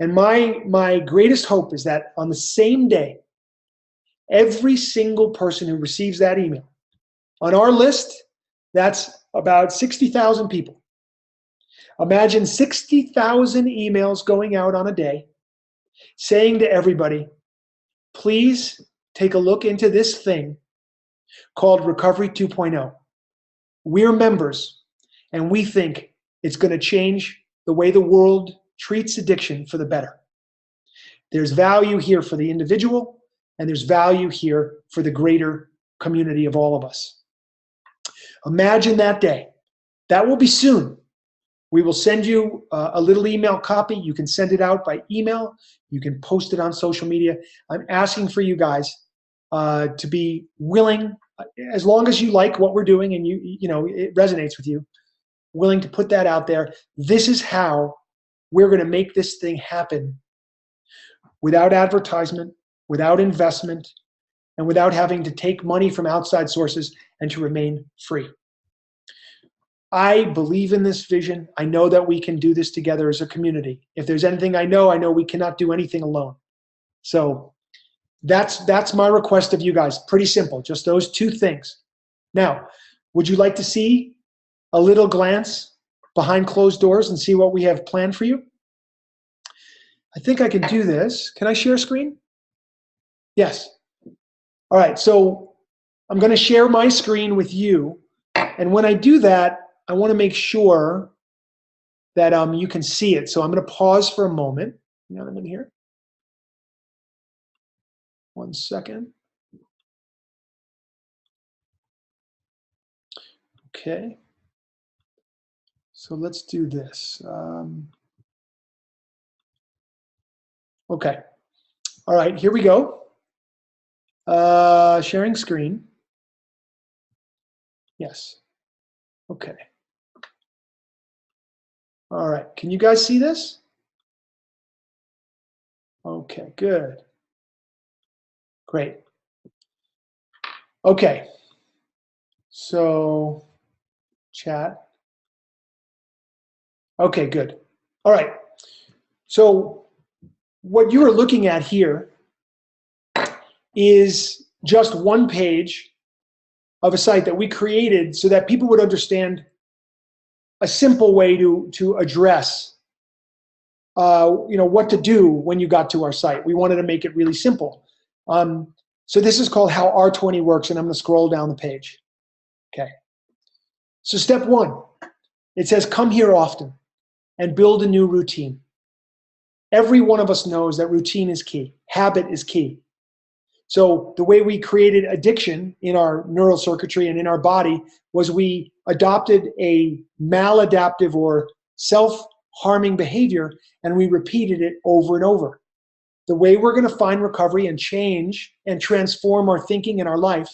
And my greatest hope is that on the same day, every single person who receives that email, on our list, that's about 60,000 people. Imagine 60,000 emails going out on a day saying to everybody, please take a look into this thing called Recovery 2.0. We're members, and we think It's going to change the way the world treats addiction for the better. There's value here for the individual, and there's value here for the greater community of all of us. Imagine that day. That will be soon. We will send you a little email copy. You can send it out by email. You can post it on social media. I'm asking for you guys to be willing, as long as you like what we're doing and you know it resonates with you, willing to put that out there. This is how we're going to make this thing happen without advertisement, without investment, and without having to take money from outside sources and to remain free. I believe in this vision. I know that we can do this together as a community. If there's anything I know we cannot do anything alone. So that's my request of you guys. Pretty simple, just those two things. Now, would you like to see a little glance behind closed doors and see what we have planned for you? I think I can do this. Can I share screen? Yes. All right, so I'm going to share my screen with you. And when I do that, I want to make sure that you can see it. So I'm going to pause for a moment. Hang on a minute here. 1 second. Okay. So let's do this. Okay. All right, here we go. Sharing screen. Yes. Okay. All right. Can you guys see this? Okay, good. Great. Okay. So, chat. Okay, good. All right. So, what you are looking at here is just one page of a site that we created so that people would understand a simple way to address what to do when you got to our site. We wanted to make it really simple. So this is called How R20 Works, and I'm going to scroll down the page. Okay. So step 1, it says come here often and build a new routine. Every one of us knows that routine is key. Habit is key. So the way we created addiction in our neural circuitry and in our body was we adopted a maladaptive or self-harming behavior, and we repeated it over and over. The way we're going to find recovery and change and transform our thinking and our life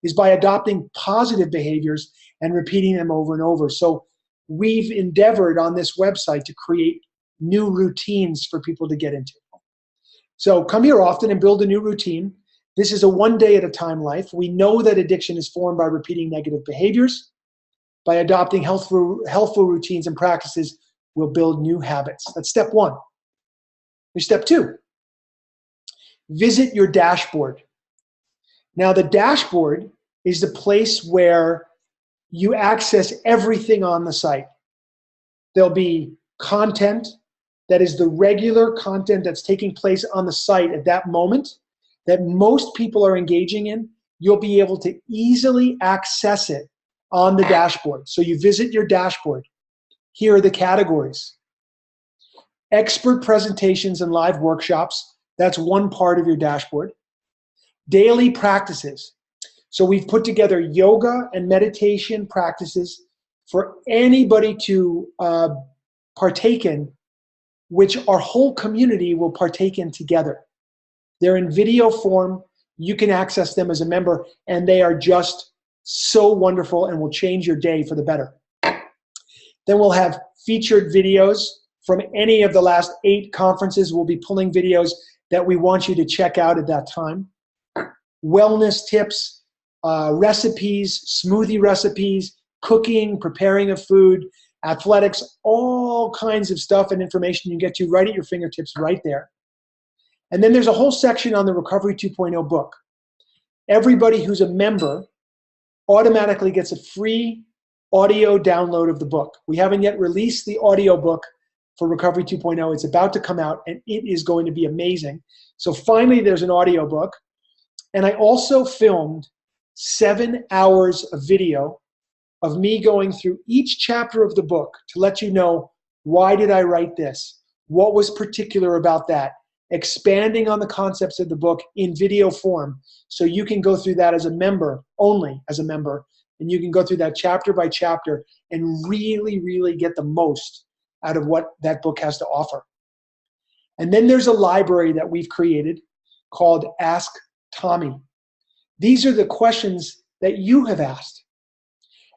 is by adopting positive behaviors and repeating them over and over. So we've endeavored on this website to create new routines for people to get into. So come here often and build a new routine. This is a one day at a time life. We know that addiction is formed by repeating negative behaviors. By adopting healthful routines and practices, we'll build new habits. That's step 1. Here's step 2. Visit your dashboard. Now, the dashboard is the place where you access everything on the site. There'll be content that is the regular content that's taking place on the site at that moment that most people are engaging in. You'll be able to easily access it on the dashboard. So you visit your dashboard. Here are the categories. Expert presentations and live workshops. That's one part of your dashboard. Daily practices. So we've put together yoga and meditation practices for anybody to partake in, which our whole community will partake in together. They're in video form. You can access them as a member, and they are just so wonderful and will change your day for the better. Then we'll have featured videos from any of the last 8 conferences. We'll be pulling videos that we want you to check out at that time. Wellness tips, recipes, smoothie recipes, cooking, preparing of food, athletics, all kinds of stuff and information you can get to right at your fingertips right there. And then there's a whole section on the Recovery 2.0 book. Everybody who's a member automatically gets a free audio download of the book. We haven't yet released the audio book for Recovery 2.0. It's about to come out, and it is going to be amazing. So finally, there's an audio book. And I also filmed 7 hours of video of me going through each chapter of the book to let you know, why did I write this? What was particular about that? Expanding on the concepts of the book in video form, so you can go through that as a member, only as a member, and you can go through that chapter by chapter and really, really get the most out of what that book has to offer. And then there's a library that we've created called Ask Tommy. These are the questions that you have asked.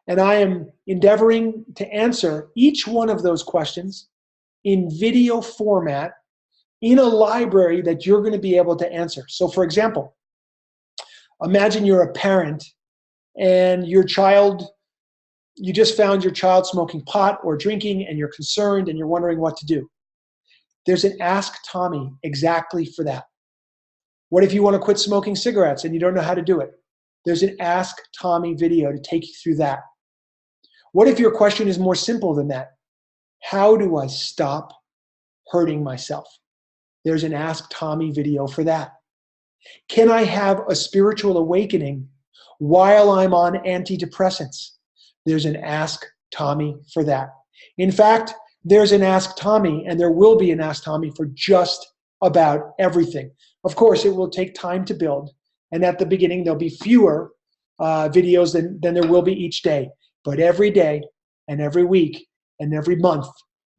And I am endeavoring to answer each one of those questions in video format in a library that you're going to be able to answer. So for example, imagine you're a parent and you just found your child smoking pot or drinking, and you're concerned and you're wondering what to do. There's an Ask Tommy exactly for that. What if you want to quit smoking cigarettes and you don't know how to do it? There's an Ask Tommy video to take you through that. What if your question is more simple than that? How do I stop hurting myself? There's an Ask Tommy video for that. Can I have a spiritual awakening while I'm on antidepressants? There's an Ask Tommy for that. In fact, there's an Ask Tommy, and there will be an Ask Tommy for just about everything. Of course, it will take time to build, and at the beginning there'll be fewer videos than there will be each day. But every day and every week and every month,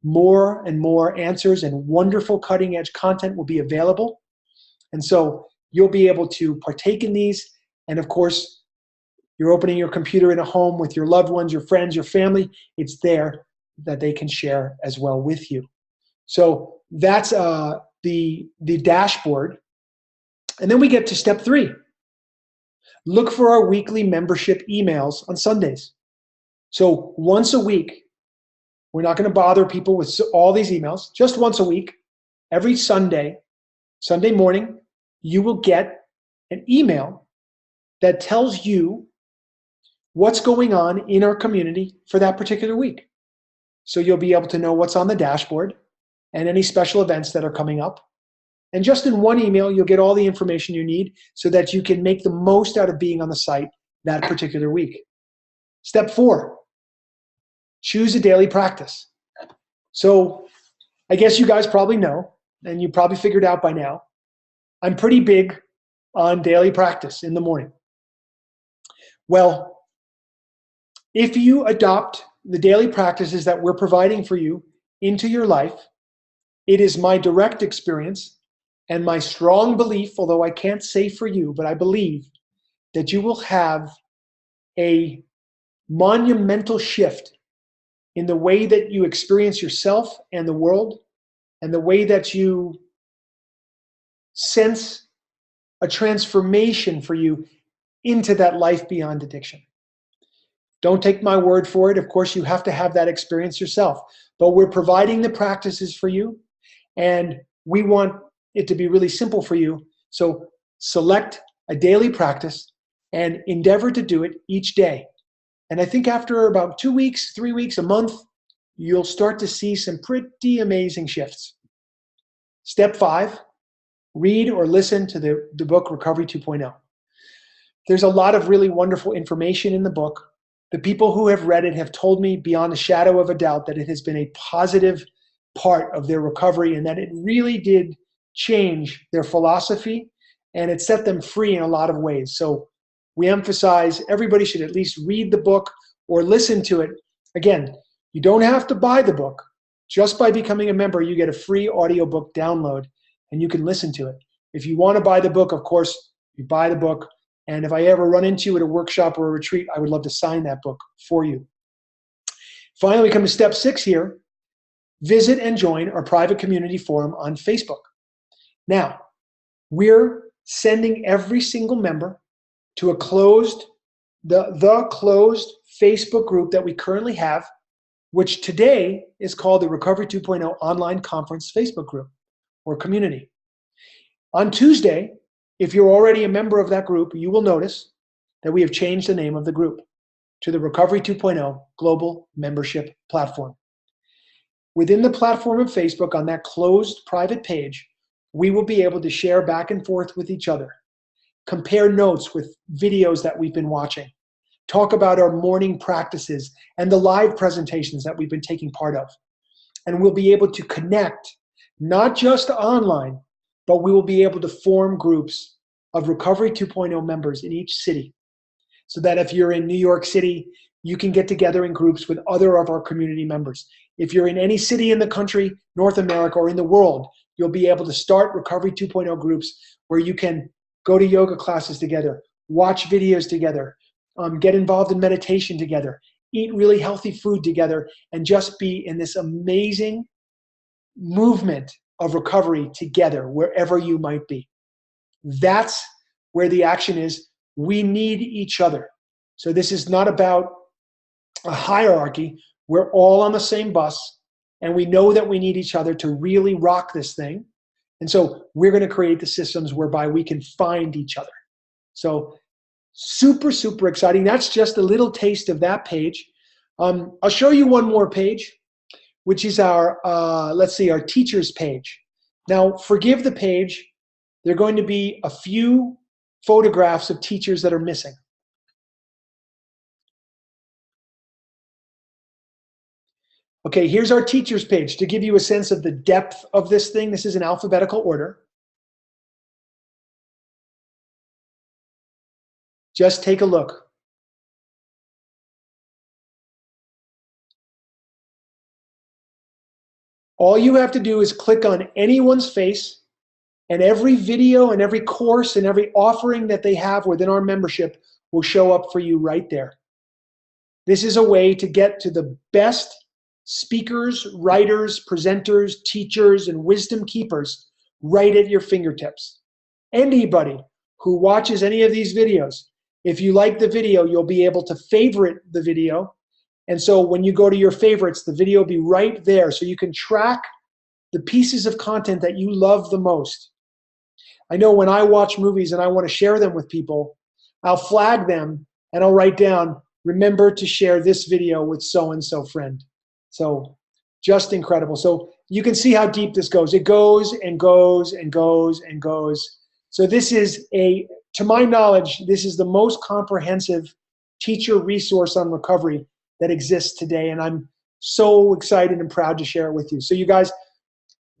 more and more answers and wonderful cutting-edge content will be available. And so you'll be able to partake in these. And of course, you're opening your computer in a home with your loved ones, your friends, your family. It's there that they can share as well with you. So that's the dashboard. And then we get to step 3. Look for our weekly membership emails on Sundays. So once a week, we're not going to bother people with all these emails. Just once a week, every Sunday morning, you will get an email that tells you what's going on in our community for that particular week. So you'll be able to know what's on the dashboard and any special events that are coming up. And just in one email, you'll get all the information you need so that you can make the most out of being on the site that particular week. Step 4, choose a daily practice. So I guess you guys probably know, and you probably figured out by now, I'm pretty big on daily practice in the morning. Well, if you adopt the daily practices that we're providing for you into your life, it is my direct experience and my strong belief, although I can't say for you, but I believe that you will have a monumental shift in the way that you experience yourself and the world, and the way that you sense a transformation for you into that life beyond addiction. Don't take my word for it. Of course, you have to have that experience yourself. But we're providing the practices for you, and we want it to be really simple for you. So select a daily practice and endeavor to do it each day. And I think after about 2 weeks, 3 weeks, a month, you'll start to see some pretty amazing shifts. Step 5, read or listen to the book Recovery 2.0. There's a lot of really wonderful information in the book. The people who have read it have told me beyond a shadow of a doubt that it has been a positive part of their recovery, and that it really did change their philosophy, and it set them free in a lot of ways. So we emphasize everybody should at least read the book or listen to it. Again, you don't have to buy the book. Just by becoming a member, you get a free audiobook download, and you can listen to it. If you want to buy the book, of course, you buy the book. And if I ever run into you at a workshop or a retreat, I would love to sign that book for you. Finally, we come to step 6 here. Visit and join our private community forum on Facebook. Now, we're sending every single member to a closed, the closed Facebook group that we currently have, which today is called the Recovery 2.0 Online Conference Facebook group or community. On Tuesday, if you're already a member of that group, you will notice that we have changed the name of the group to the Recovery 2.0 Global Membership Platform. Within the platform of Facebook, on that closed private page, we will be able to share back and forth with each other, compare notes with videos that we've been watching, talk about our morning practices and the live presentations that we've been taking part of. And we'll be able to connect, not just online, but we will be able to form groups of Recovery 2.0 members in each city. So that if you're in New York City, you can get together in groups with other of our community members. If you're in any city in the country, North America, or in the world, you'll be able to start Recovery 2.0 groups where you can go to yoga classes together, watch videos together, get involved in meditation together, eat really healthy food together, and just be in this amazing movement of recovery together wherever you might be. That's where the action is. We need each other. So this is not about a hierarchy. We're all on the same bus, and we know that we need each other to really rock this thing. And so we're going to create the systems whereby we can find each other. So super, super exciting. That's just a little taste of that page. I'll show you one more page, which is our, let's see, our teachers page. Now, forgive the page. There are going to be a few photographs of teachers that are missing. Okay, here's our teachers page to give you a sense of the depth of this thing. This is in alphabetical order. Just take a look. All you have to do is click on anyone's face, and every video and every course and every offering that they have within our membership will show up for you right there. This is a way to get to the best speakers, writers, presenters, teachers, and wisdom keepers right at your fingertips. Anybody who watches any of these videos, if you like the video, you'll be able to favorite the video. And so when you go to your favorites, the video will be right there. So you can track the pieces of content that you love the most. I know when I watch movies and I want to share them with people, I'll flag them and I'll write down, remember to share this video with so-and-so friend. So just incredible. So you can see how deep this goes. It goes and goes and goes and goes. So this is to my knowledge, this is the most comprehensive teacher resource on recovery that exists today. And I'm so excited and proud to share it with you. So you guys,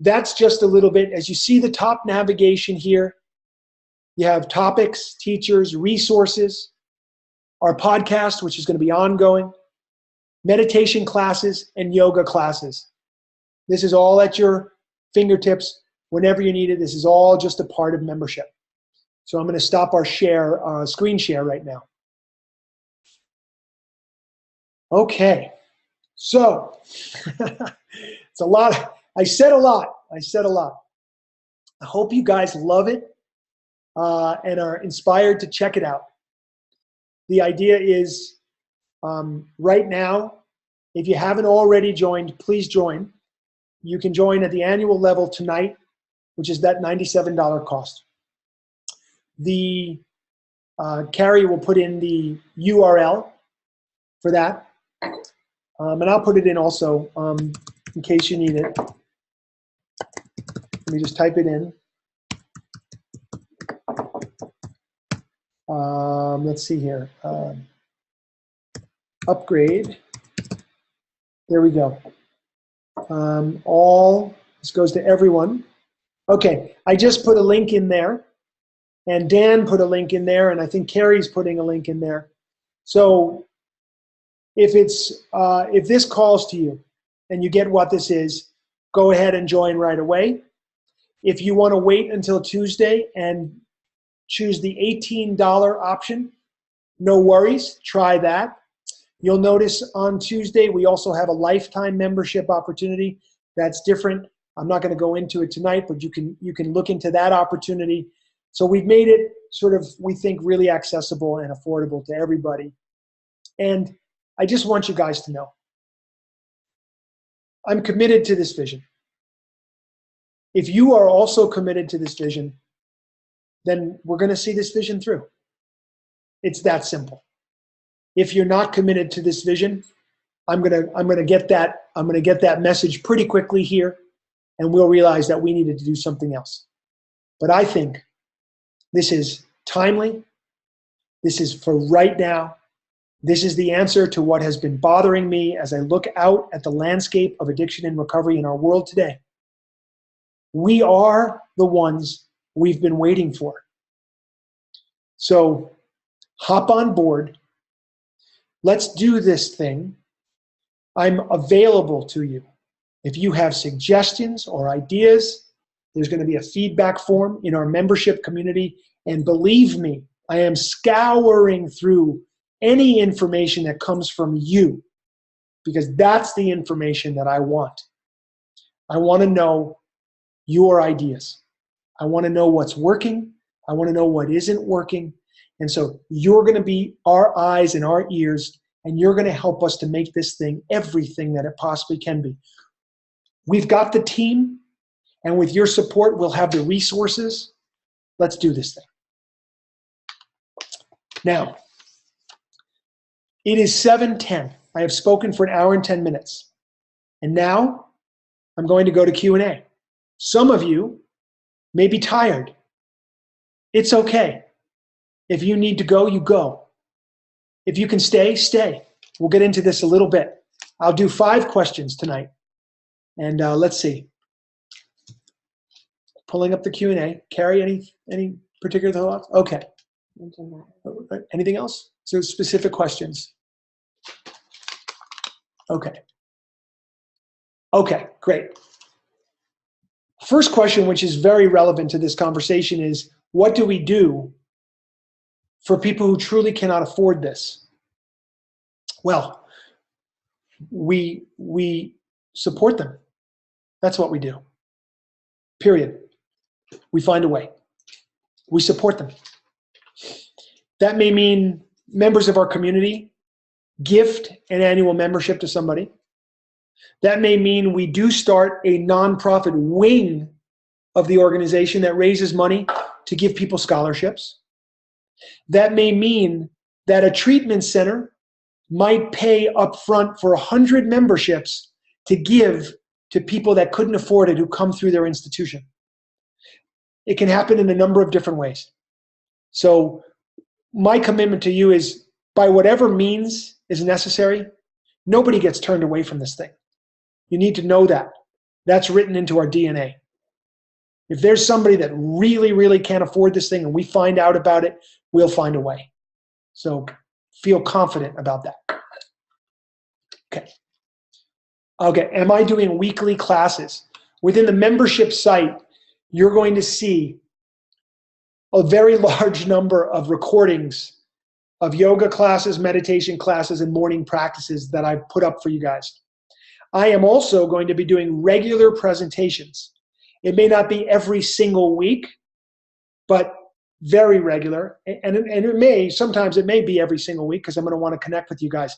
that's just a little bit. As you see the top navigation here, you have topics, teachers, resources, our podcast, which is going to be ongoing, meditation classes, and yoga classes. This is all at your fingertips whenever you need it. This is all just a part of membership. So I'm going to stop our screen share right now. Okay, so it's a lot. I said a lot. I hope you guys love it and are inspired to check it out. The idea is right now, if you haven't already joined, please join. You can join at the annual level tonight, which is that $97 cost. The Carrie will put in the URL for that. And I'll put it in also in case you need it. Let me just type it in. Let's see here. Upgrade. There we go. This goes to everyone. Okay, I just put a link in there, and Dan put a link in there, and I think Carrie's putting a link in there. So if this calls to you and you get what this is, go ahead and join right away. If you want to wait until Tuesday and choose the $18 option, no worries, try that. You'll notice on Tuesday we also have a lifetime membership opportunity that's different. I'm not going to go into it tonight, but you can look into that opportunity. So we've made it sort of, we think, really accessible and affordable to everybody. And I just want you guys to know, I'm committed to this vision. If you are also committed to this vision, then we're going to see this vision through. It's that simple. If you're not committed to this vision, I'm gonna get that message pretty quickly here, and we'll realize that we needed to do something else. But I think this is timely. This is for right now. This is the answer to what has been bothering me as I look out at the landscape of addiction and recovery in our world today. We are the ones we've been waiting for. So hop on board. Let's do this thing. I'm available to you. If you have suggestions or ideas, there's going to be a feedback form in our membership community. And believe me, I am scouring through any information that comes from you, because that's the information that I want. I want to know your ideas. I want to know what's working. I want to know what isn't working. And so you're going to be our eyes and our ears, and you're going to help us to make this thing everything that it possibly can be. We've got the team, and with your support, we'll have the resources. Let's do this thing. Now, it is 7:10. I have spoken for 1 hour and 10 minutes. And now I'm going to go to Q&A. Some of you may be tired. It's okay. If you need to go, you go. If you can stay, stay. We'll get into this a little bit. I'll do 5 questions tonight. And let's see. Pulling up the Q&A. Carrie, any particular thoughts? Okay. Anything else? So specific questions. Okay. Okay, great. First question, which is very relevant to this conversation, is what do we do for people who truly cannot afford this? Well, we support them. That's what we do. Period. We find a way. We support them. That may mean members of our community gift an annual membership to somebody. That may mean we do start a nonprofit wing of the organization that raises money to give people scholarships. That may mean that a treatment center might pay up front for 100 memberships to give to people that couldn't afford it who come through their institution. It can happen in a number of different ways. So my commitment to you is, by whatever means is necessary, nobody gets turned away from this thing. You need to know that. That's written into our DNA. If there's somebody that really, really can't afford this thing and we find out about it, we'll find a way. So feel confident about that. Okay. Okay, am I doing weekly classes? Within the membership site, you're going to see a very large number of recordings of yoga classes, meditation classes, and morning practices that I've put up for you guys. I am also going to be doing regular presentations. It may not be every single week, but very regular. And it may, sometimes it may be every single week because I'm going to want to connect with you guys.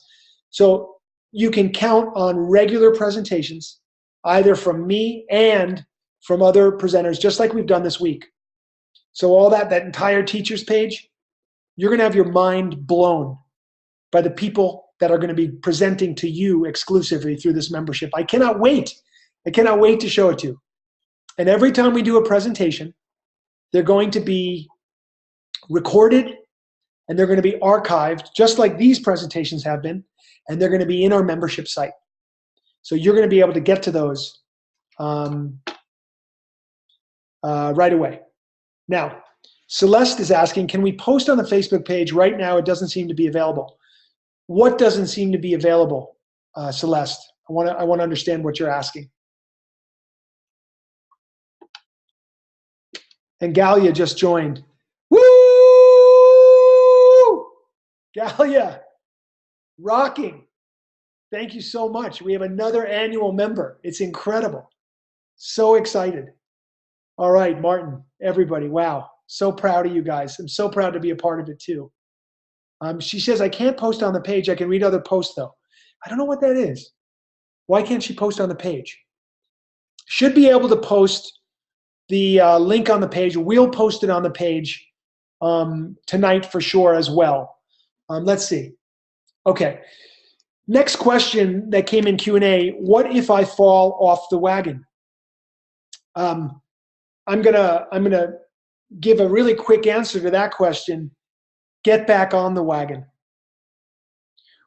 So you can count on regular presentations, either from me and from other presenters, just like we've done this week. So all that entire teachers page, you're going to have your mind blown by the people that are going to be presenting to you exclusively through this membership. I cannot wait. I cannot wait to show it to you. And every time we do a presentation, they're going to be recorded and they're going to be archived, just like these presentations have been, and they're going to be in our membership site. So you're going to be able to get to those right away. Now, Celeste is asking, can we post on the Facebook page? Right now, it doesn't seem to be available. What doesn't seem to be available, Celeste? I want to understand what you're asking. And Galia just joined. Woo! Galia, rocking. Thank you so much. We have another annual member. It's incredible. So excited. All right, Martin, everybody, wow. So proud of you guys. I'm so proud to be a part of it too. She says, I can't post on the page. I can read other posts though. I don't know what that is. Why can't she post on the page? Should be able to post the link on the page. We'll post it on the page tonight for sure as well. Let's see. Okay. Next question that came in Q&A, what if I fall off the wagon? I'm gonna give a really quick answer to that question. Get back on the wagon.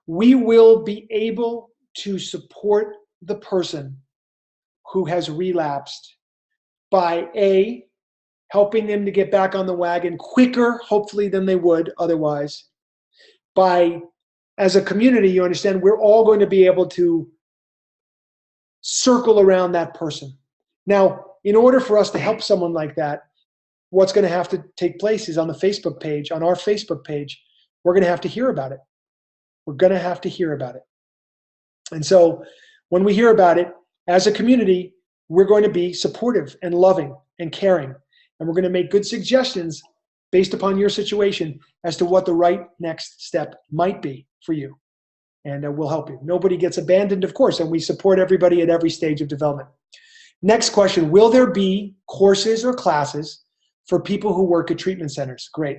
we will be able to support the person who has relapsed by A, helping them to get back on the wagon quicker, hopefully, than they would otherwise. By, as a community, you understand, we're all going to be able to circle around that person. Now, in order for us to help someone like that, what's going to have to take place is on the Facebook page, on our Facebook page, we're going to have to hear about it. We're going to have to hear about it. And so when we hear about it, as a community, we're going to be supportive and loving and caring. And we're going to make good suggestions based upon your situation as to what the right next step might be for you. And we'll help you. Nobody gets abandoned, of course, and we support everybody at every stage of development. Next question, will there be courses or classes for people who work at treatment centers? Great.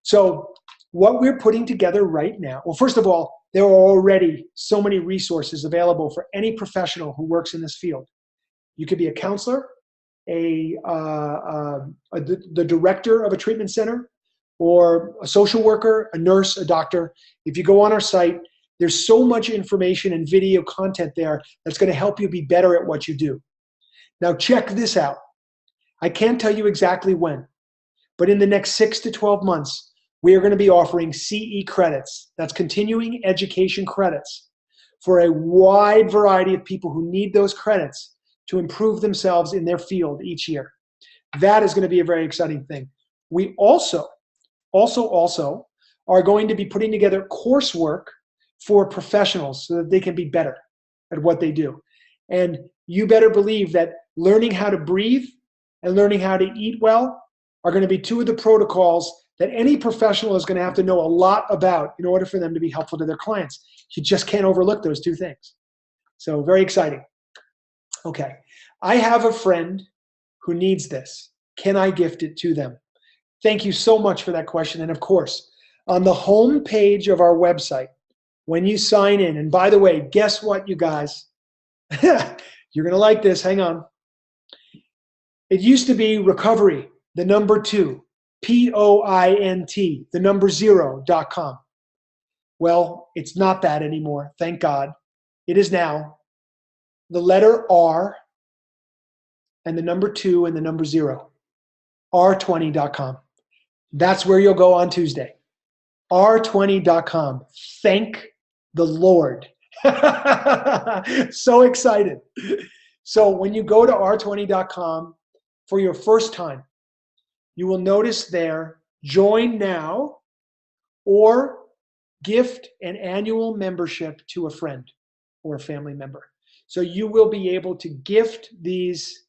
So what we're putting together right now, well, first of all, there are already so many resources available for any professional who works in this field. You could be a counselor, the director of a treatment center, or a social worker, a nurse, a doctor. If you go on our site, there's so much information and video content there that's going to help you be better at what you do. Now check this out. I can't tell you exactly when, but in the next 6 to 12 months, we are going to be offering CE credits. That's continuing education credits for a wide variety of people who need those credits to improve themselves in their field each year. That is going to be a very exciting thing. We also are going to be putting together coursework for professionals so that they can be better at what they do. And you better believe that learning how to breathe and learning how to eat well are going to be two of the protocols that any professional is going to have to know a lot about in order for them to be helpful to their clients. You just can't overlook those two things. So very exciting. Okay, I have a friend who needs this. Can I gift it to them? Thank you so much for that question. And of course, on the home page of our website, when you sign in, and by the way, guess what, you guys? You're going to like this. Hang on. It used to be recovery, the number 2, POINT, the number 0.com. Well, it's not that anymore. Thank God. It is now the letter R and the number 2 and the number 0, R20.com. That's where you'll go on Tuesday. R20.com. Thank the Lord. So excited. So when you go to R20.com for your first time, you will notice there, join now or gift an annual membership to a friend or a family member. So you will be able to gift this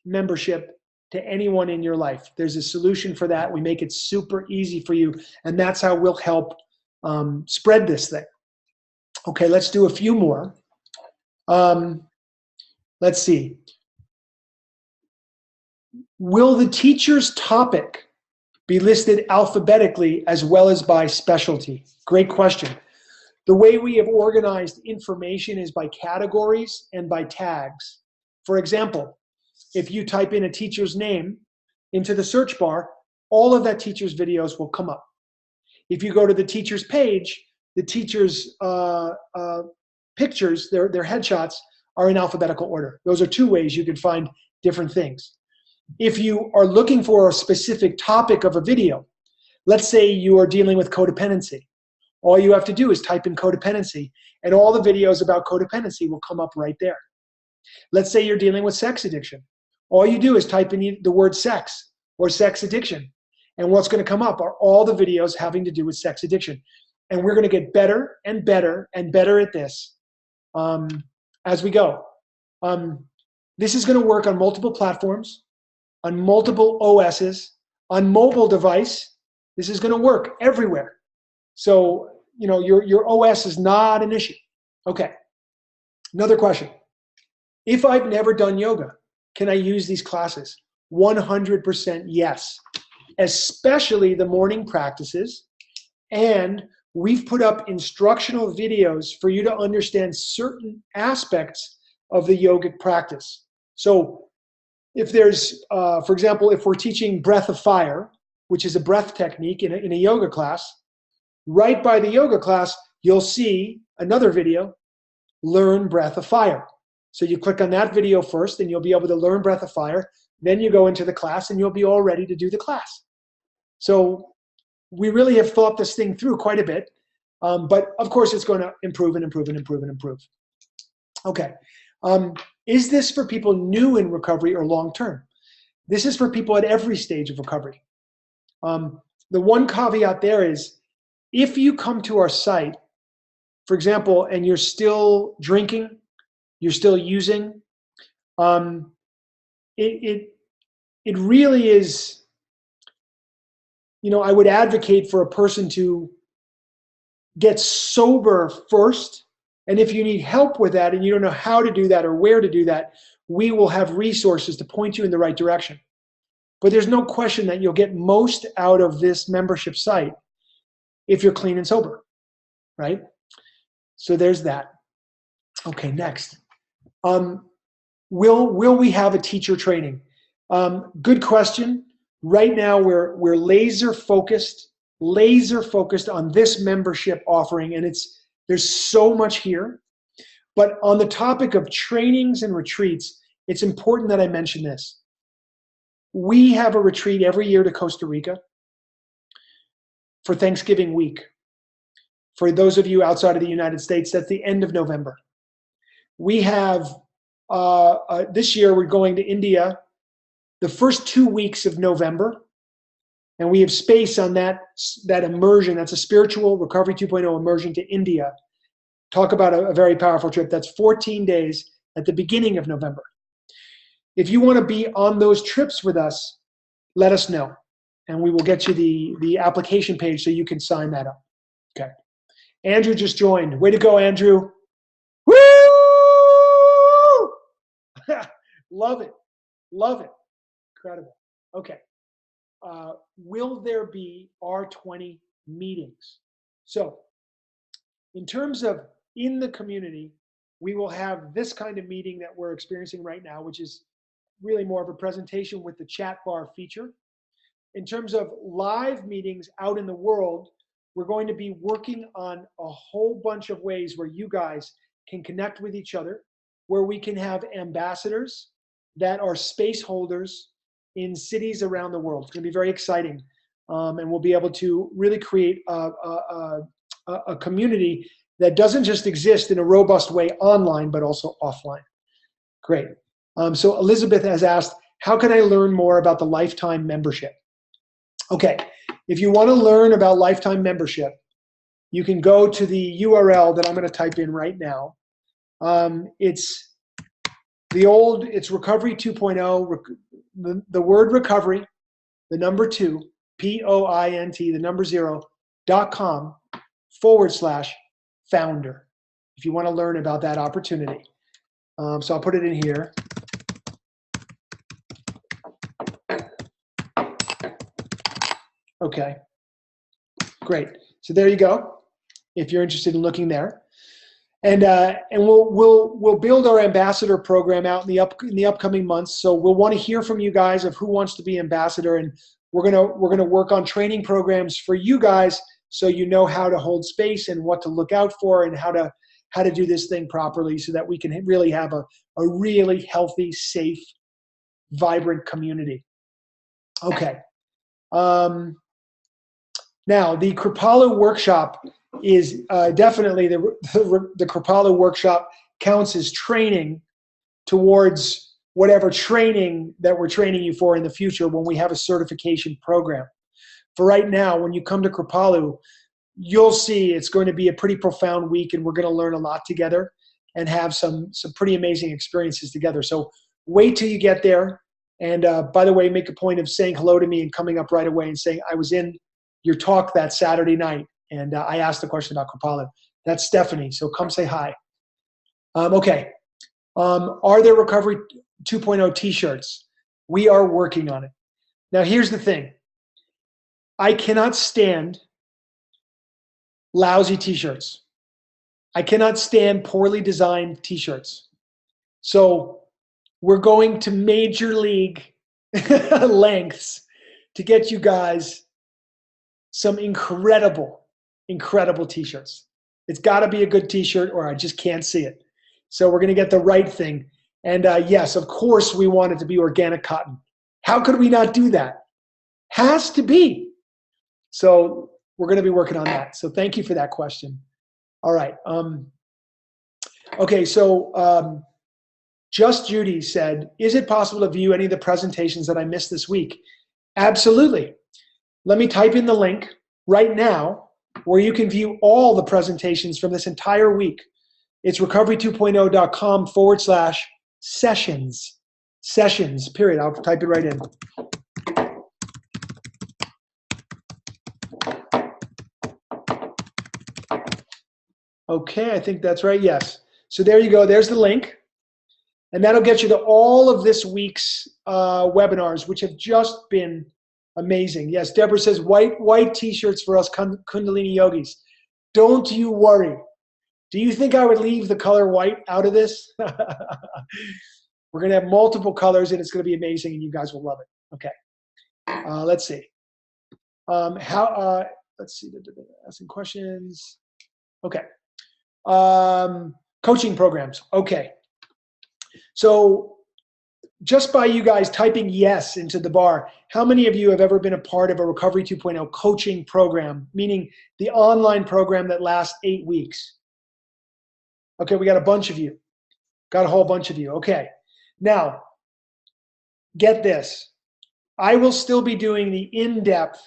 membership to anyone in your life. There's a solution for that. We make it super easy for you, and that's how we'll help spread this thing. Okay, let's do a few more. Let's see. Will the teacher's topic be listed alphabetically as well as by specialty? Great question. The way we have organized information is by categories and by tags. For example, if you type in a teacher's name into the search bar, all of that teacher's videos will come up. If you go to the teacher's page, the teacher's pictures, their headshots, are in alphabetical order. Those are two ways you can find different things. If you are looking for a specific topic of a video, let's say you are dealing with codependency, all you have to do is type in codependency, and all the videos about codependency will come up right there. Let's say you're dealing with sex addiction. All you do is type in the word sex or sex addiction, and what's going to come up are all the videos having to do with sex addiction. And we're going to get better and better and better at this as we go. This is going to work on multiple platforms, on multiple OSs, on mobile device. This is going to work everywhere. So, you know, your OS is not an issue. Okay, another question. If I've never done yoga, can I use these classes? 100% yes, especially the morning practices. And we've put up instructional videos for you to understand certain aspects of the yogic practice. So if there's, for example, if we're teaching breath of fire, which is a breath technique in a yoga class, right by the yoga class, you'll see another video, Learn Breath of Fire. So you click on that video first, and you'll be able to learn Breath of Fire. Then you go into the class, and you'll be all ready to do the class. So we really have thought this thing through quite a bit. But of course, it's going to improve and improve and improve and improve. Okay. Is this for people new in recovery or long-term? This is for people at every stage of recovery. The one caveat there is, if you come to our site, for example, and you're still drinking, you're still using, it really is, I would advocate for a person to get sober first. And if you need help with that and you don't know how to do that or where to do that, we will have resources to point you in the right direction. But there's no question that you'll get most out of this membership site if you're clean and sober, right? So there's that. Okay, next. Will we have a teacher training? Good question. Right now we're laser focused on this membership offering, and there's so much here. But on the topic of trainings and retreats, it's important that I mention this. We have a retreat every year to Costa Rica for Thanksgiving week. For those of you outside of the United States, that's the end of November. We have, this year we're going to India the first 2 weeks of November. And we have space on that immersion. That's a spiritual recovery 2.0 immersion to India. Talk about a very powerful trip. That's 14 days at the beginning of November. If you want to be on those trips with us, let us know. And we will get you the application page so you can sign that up. Okay. Andrew just joined. Way to go, Andrew. Woo! Love it. Love it. Incredible. Okay. Will there be R20 meetings? So in terms of in the community, we will have this kind of meeting that we're experiencing right now, which is really more of a presentation with the chat bar feature. In terms of live meetings out in the world, we're going to be working on a whole bunch of ways where you guys can connect with each other, where we can have ambassadors that are space holders in cities around the world. It's going to be very exciting. And we'll be able to really create a community that doesn't just exist in a robust way online, but also offline. Great. So Elizabeth has asked, how can I learn more about the lifetime membership? Okay, if you want to learn about lifetime membership, you can go to the URL that I'm going to type in right now. It's Recovery 2.0, the word recovery, the number 2, POINT, the number 0.com/founder, if you want to learn about that opportunity. So I'll put it in here. Okay, great. So there you go, if you're interested in looking there. And we'll build our ambassador program out in the upcoming months. So we'll want to hear from you guys of who wants to be ambassador, and we're gonna work on training programs for you guys so you know how to hold space and what to look out for and how to do this thing properly, so that we can really have a really healthy, safe, vibrant community. Okay. Now the Kripalu workshop is definitely the Kripalu workshop counts as training towards whatever training that we're training you for in the future when we have a certification program. For right now, when you come to Kripalu, you'll see it's going to be a pretty profound week, and we're going to learn a lot together and have some pretty amazing experiences together. So wait till you get there. And by the way, make a point of saying hello to me and coming up right away and saying, I was in your talk that Saturday night, and I asked a question about Kripalu. That's Stephanie, so come say hi. Okay. Are there Recovery 2.0 t-shirts? We are working on it. Now here's the thing. I cannot stand lousy t-shirts. I cannot stand poorly designed t-shirts. So we're going to major league lengths to get you guys some incredible t-shirts. It's got to be a good t-shirt or I just can't see it. So we're going to get the right thing. And yes, of course, we want it to be organic cotton. How could we not do that? Has to be. So we're going to be working on that. So thank you for that question. All right. Okay, so Just Judy said, is it possible to view any of the presentations that I missed this week? Absolutely. Let me type in the link right now where you can view all the presentations from this entire week. It's recovery2.0.com/sessions. Sessions, period. I'll type it right in. Okay, I think that's right. Yes. So there you go. There's the link. And that'll get you to all of this week's webinars, which have just been amazing. Yes, Deborah says, white t-shirts for us Kundalini yogis. Don't you worry. Do you think I would leave the color white out of this? We're going to have multiple colors, and it's going to be amazing, and you guys will love it. Okay. Let's see. Let's see. Asking questions. Okay. Coaching programs. Okay. So just by you guys typing yes into the bar, how many of you have ever been a part of a Recovery 2.0 coaching program, meaning the online program that lasts 8 weeks? Okay, we got a bunch of you. Got a whole bunch of you. Okay. Now, get this. I will still be doing the in-depth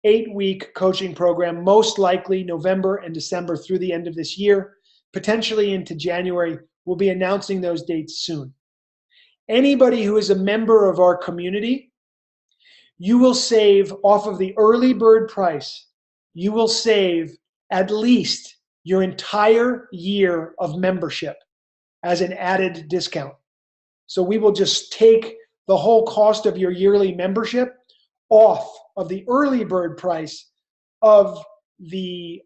8-week coaching program, most likely November and December through the end of this year, potentially into January. We'll be announcing those dates soon. Anybody who is a member of our community, you will save off of the early bird price, you will save at least your entire year of membership as an added discount. So we will just take the whole cost of your yearly membership off of the early bird price of the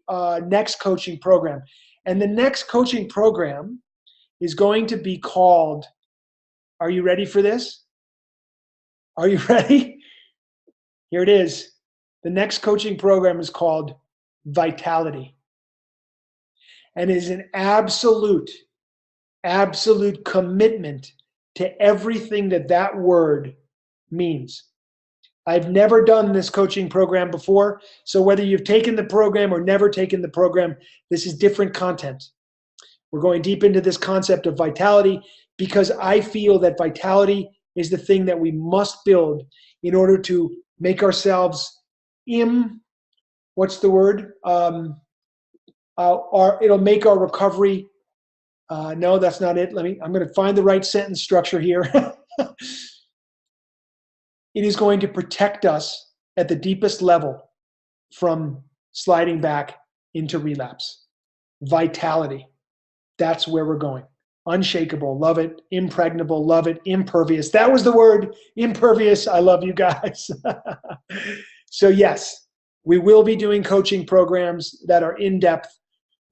next coaching program. And the next coaching program is going to be called, are you ready for this? Are you ready? Here it is. The next coaching program is called Vitality. And it is an absolute commitment to everything that word means. I've never done this coaching program before, so whether you've taken the program or never taken the program, this is different content. We're going deep into this concept of vitality because I feel that vitality is the thing that we must build in order to make ourselves what's the word? It'll make our recovery. No, that's not it. I'm going to find the right sentence structure here. It is going to protect us at the deepest level from sliding back into relapse. Vitality. That's where we're going. Unshakable, love it. Impregnable, love it. Impervious. That was the word, impervious. I love you guys. So yes, we will be doing coaching programs that are in-depth.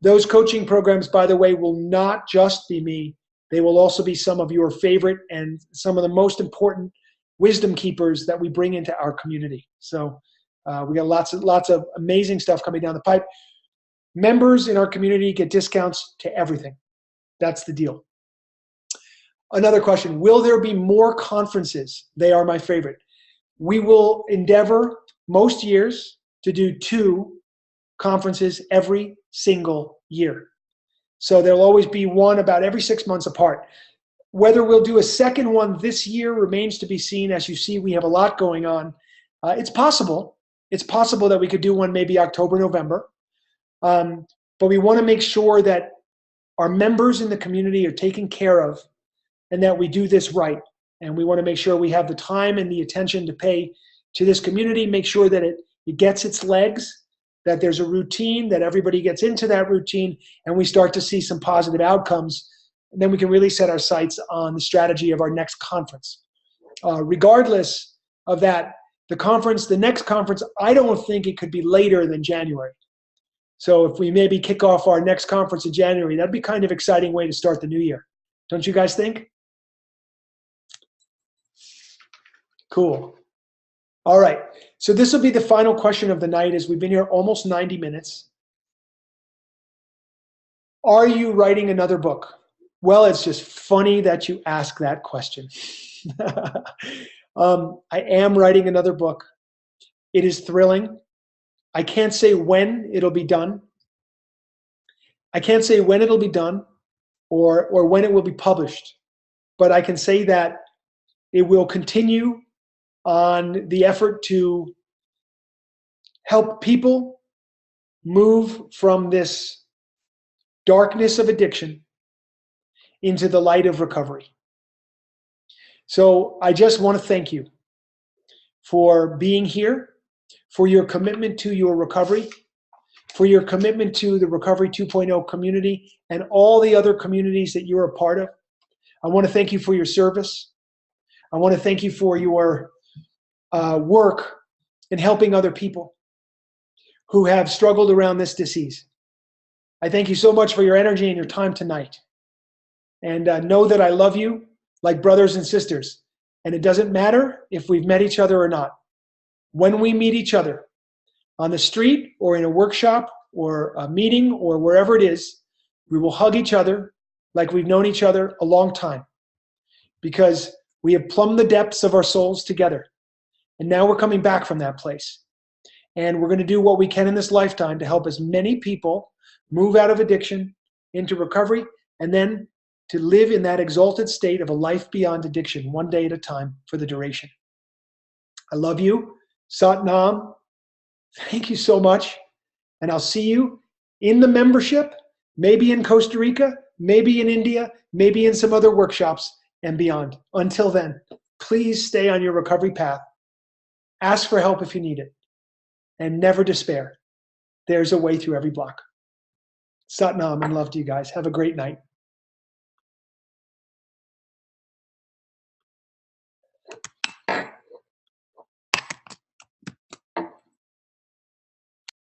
Those coaching programs, by the way, will not just be me. They will also be some of your favorite and some of the most important wisdom keepers that we bring into our community. So we got lots of amazing stuff coming down the pipe. Members in our community get discounts to everything. That's the deal. Another question, will there be more conferences? They are my favorite. We will endeavor most years to do 2 conferences every single year. So there'll always be one about every 6 months apart. Whether we'll do a second one this year remains to be seen. As you see, we have a lot going on. It's possible. It's possible that we could do one maybe October, November. But we want to make sure that our members in the community are taken care of and that we do this right. And we want to make sure we have the time and the attention to pay to this community, make sure that it gets its legs, that there's a routine, that everybody gets into that routine, and we start to see some positive outcomes. And then we can really set our sights on the strategy of our next conference. Regardless of that, the next conference, I don't think it could be later than January. So if we maybe kick off our next conference in January, that'd be kind of exciting way to start the new year. Don't you guys think? Cool. All right. So this will be the final question of the night as we've been here almost 90 minutes. Are you writing another book? Well, it's just funny that you ask that question. I am writing another book. It is thrilling. I can't say when it'll be done. I can't say when it'll be done or when it will be published, but I can say that it will continue on the effort to help people move from this darkness of addiction into the light of recovery. So I just want to thank you for being here, for your commitment to your recovery, for your commitment to the Recovery 2.0 community and all the other communities that you're a part of. I want to thank you for your service. I want to thank you for your work in helping other people who have struggled around this disease. I thank you so much for your energy and your time tonight. And know that I love you like brothers and sisters. And it doesn't matter if we've met each other or not. When we meet each other on the street or in a workshop or a meeting or wherever it is, we will hug each other like we've known each other a long time, because we have plumbed the depths of our souls together. And now we're coming back from that place. And we're going to do what we can in this lifetime to help as many people move out of addiction into recovery, and then to live in that exalted state of a life beyond addiction, one day at a time for the duration. I love you. Sat Nam. Thank you so much. And I'll see you in the membership, maybe in Costa Rica, maybe in India, maybe in some other workshops and beyond. Until then, please stay on your recovery path. Ask for help if you need it. And never despair. There's a way through every block. Sat Nam and love to you guys. Have a great night.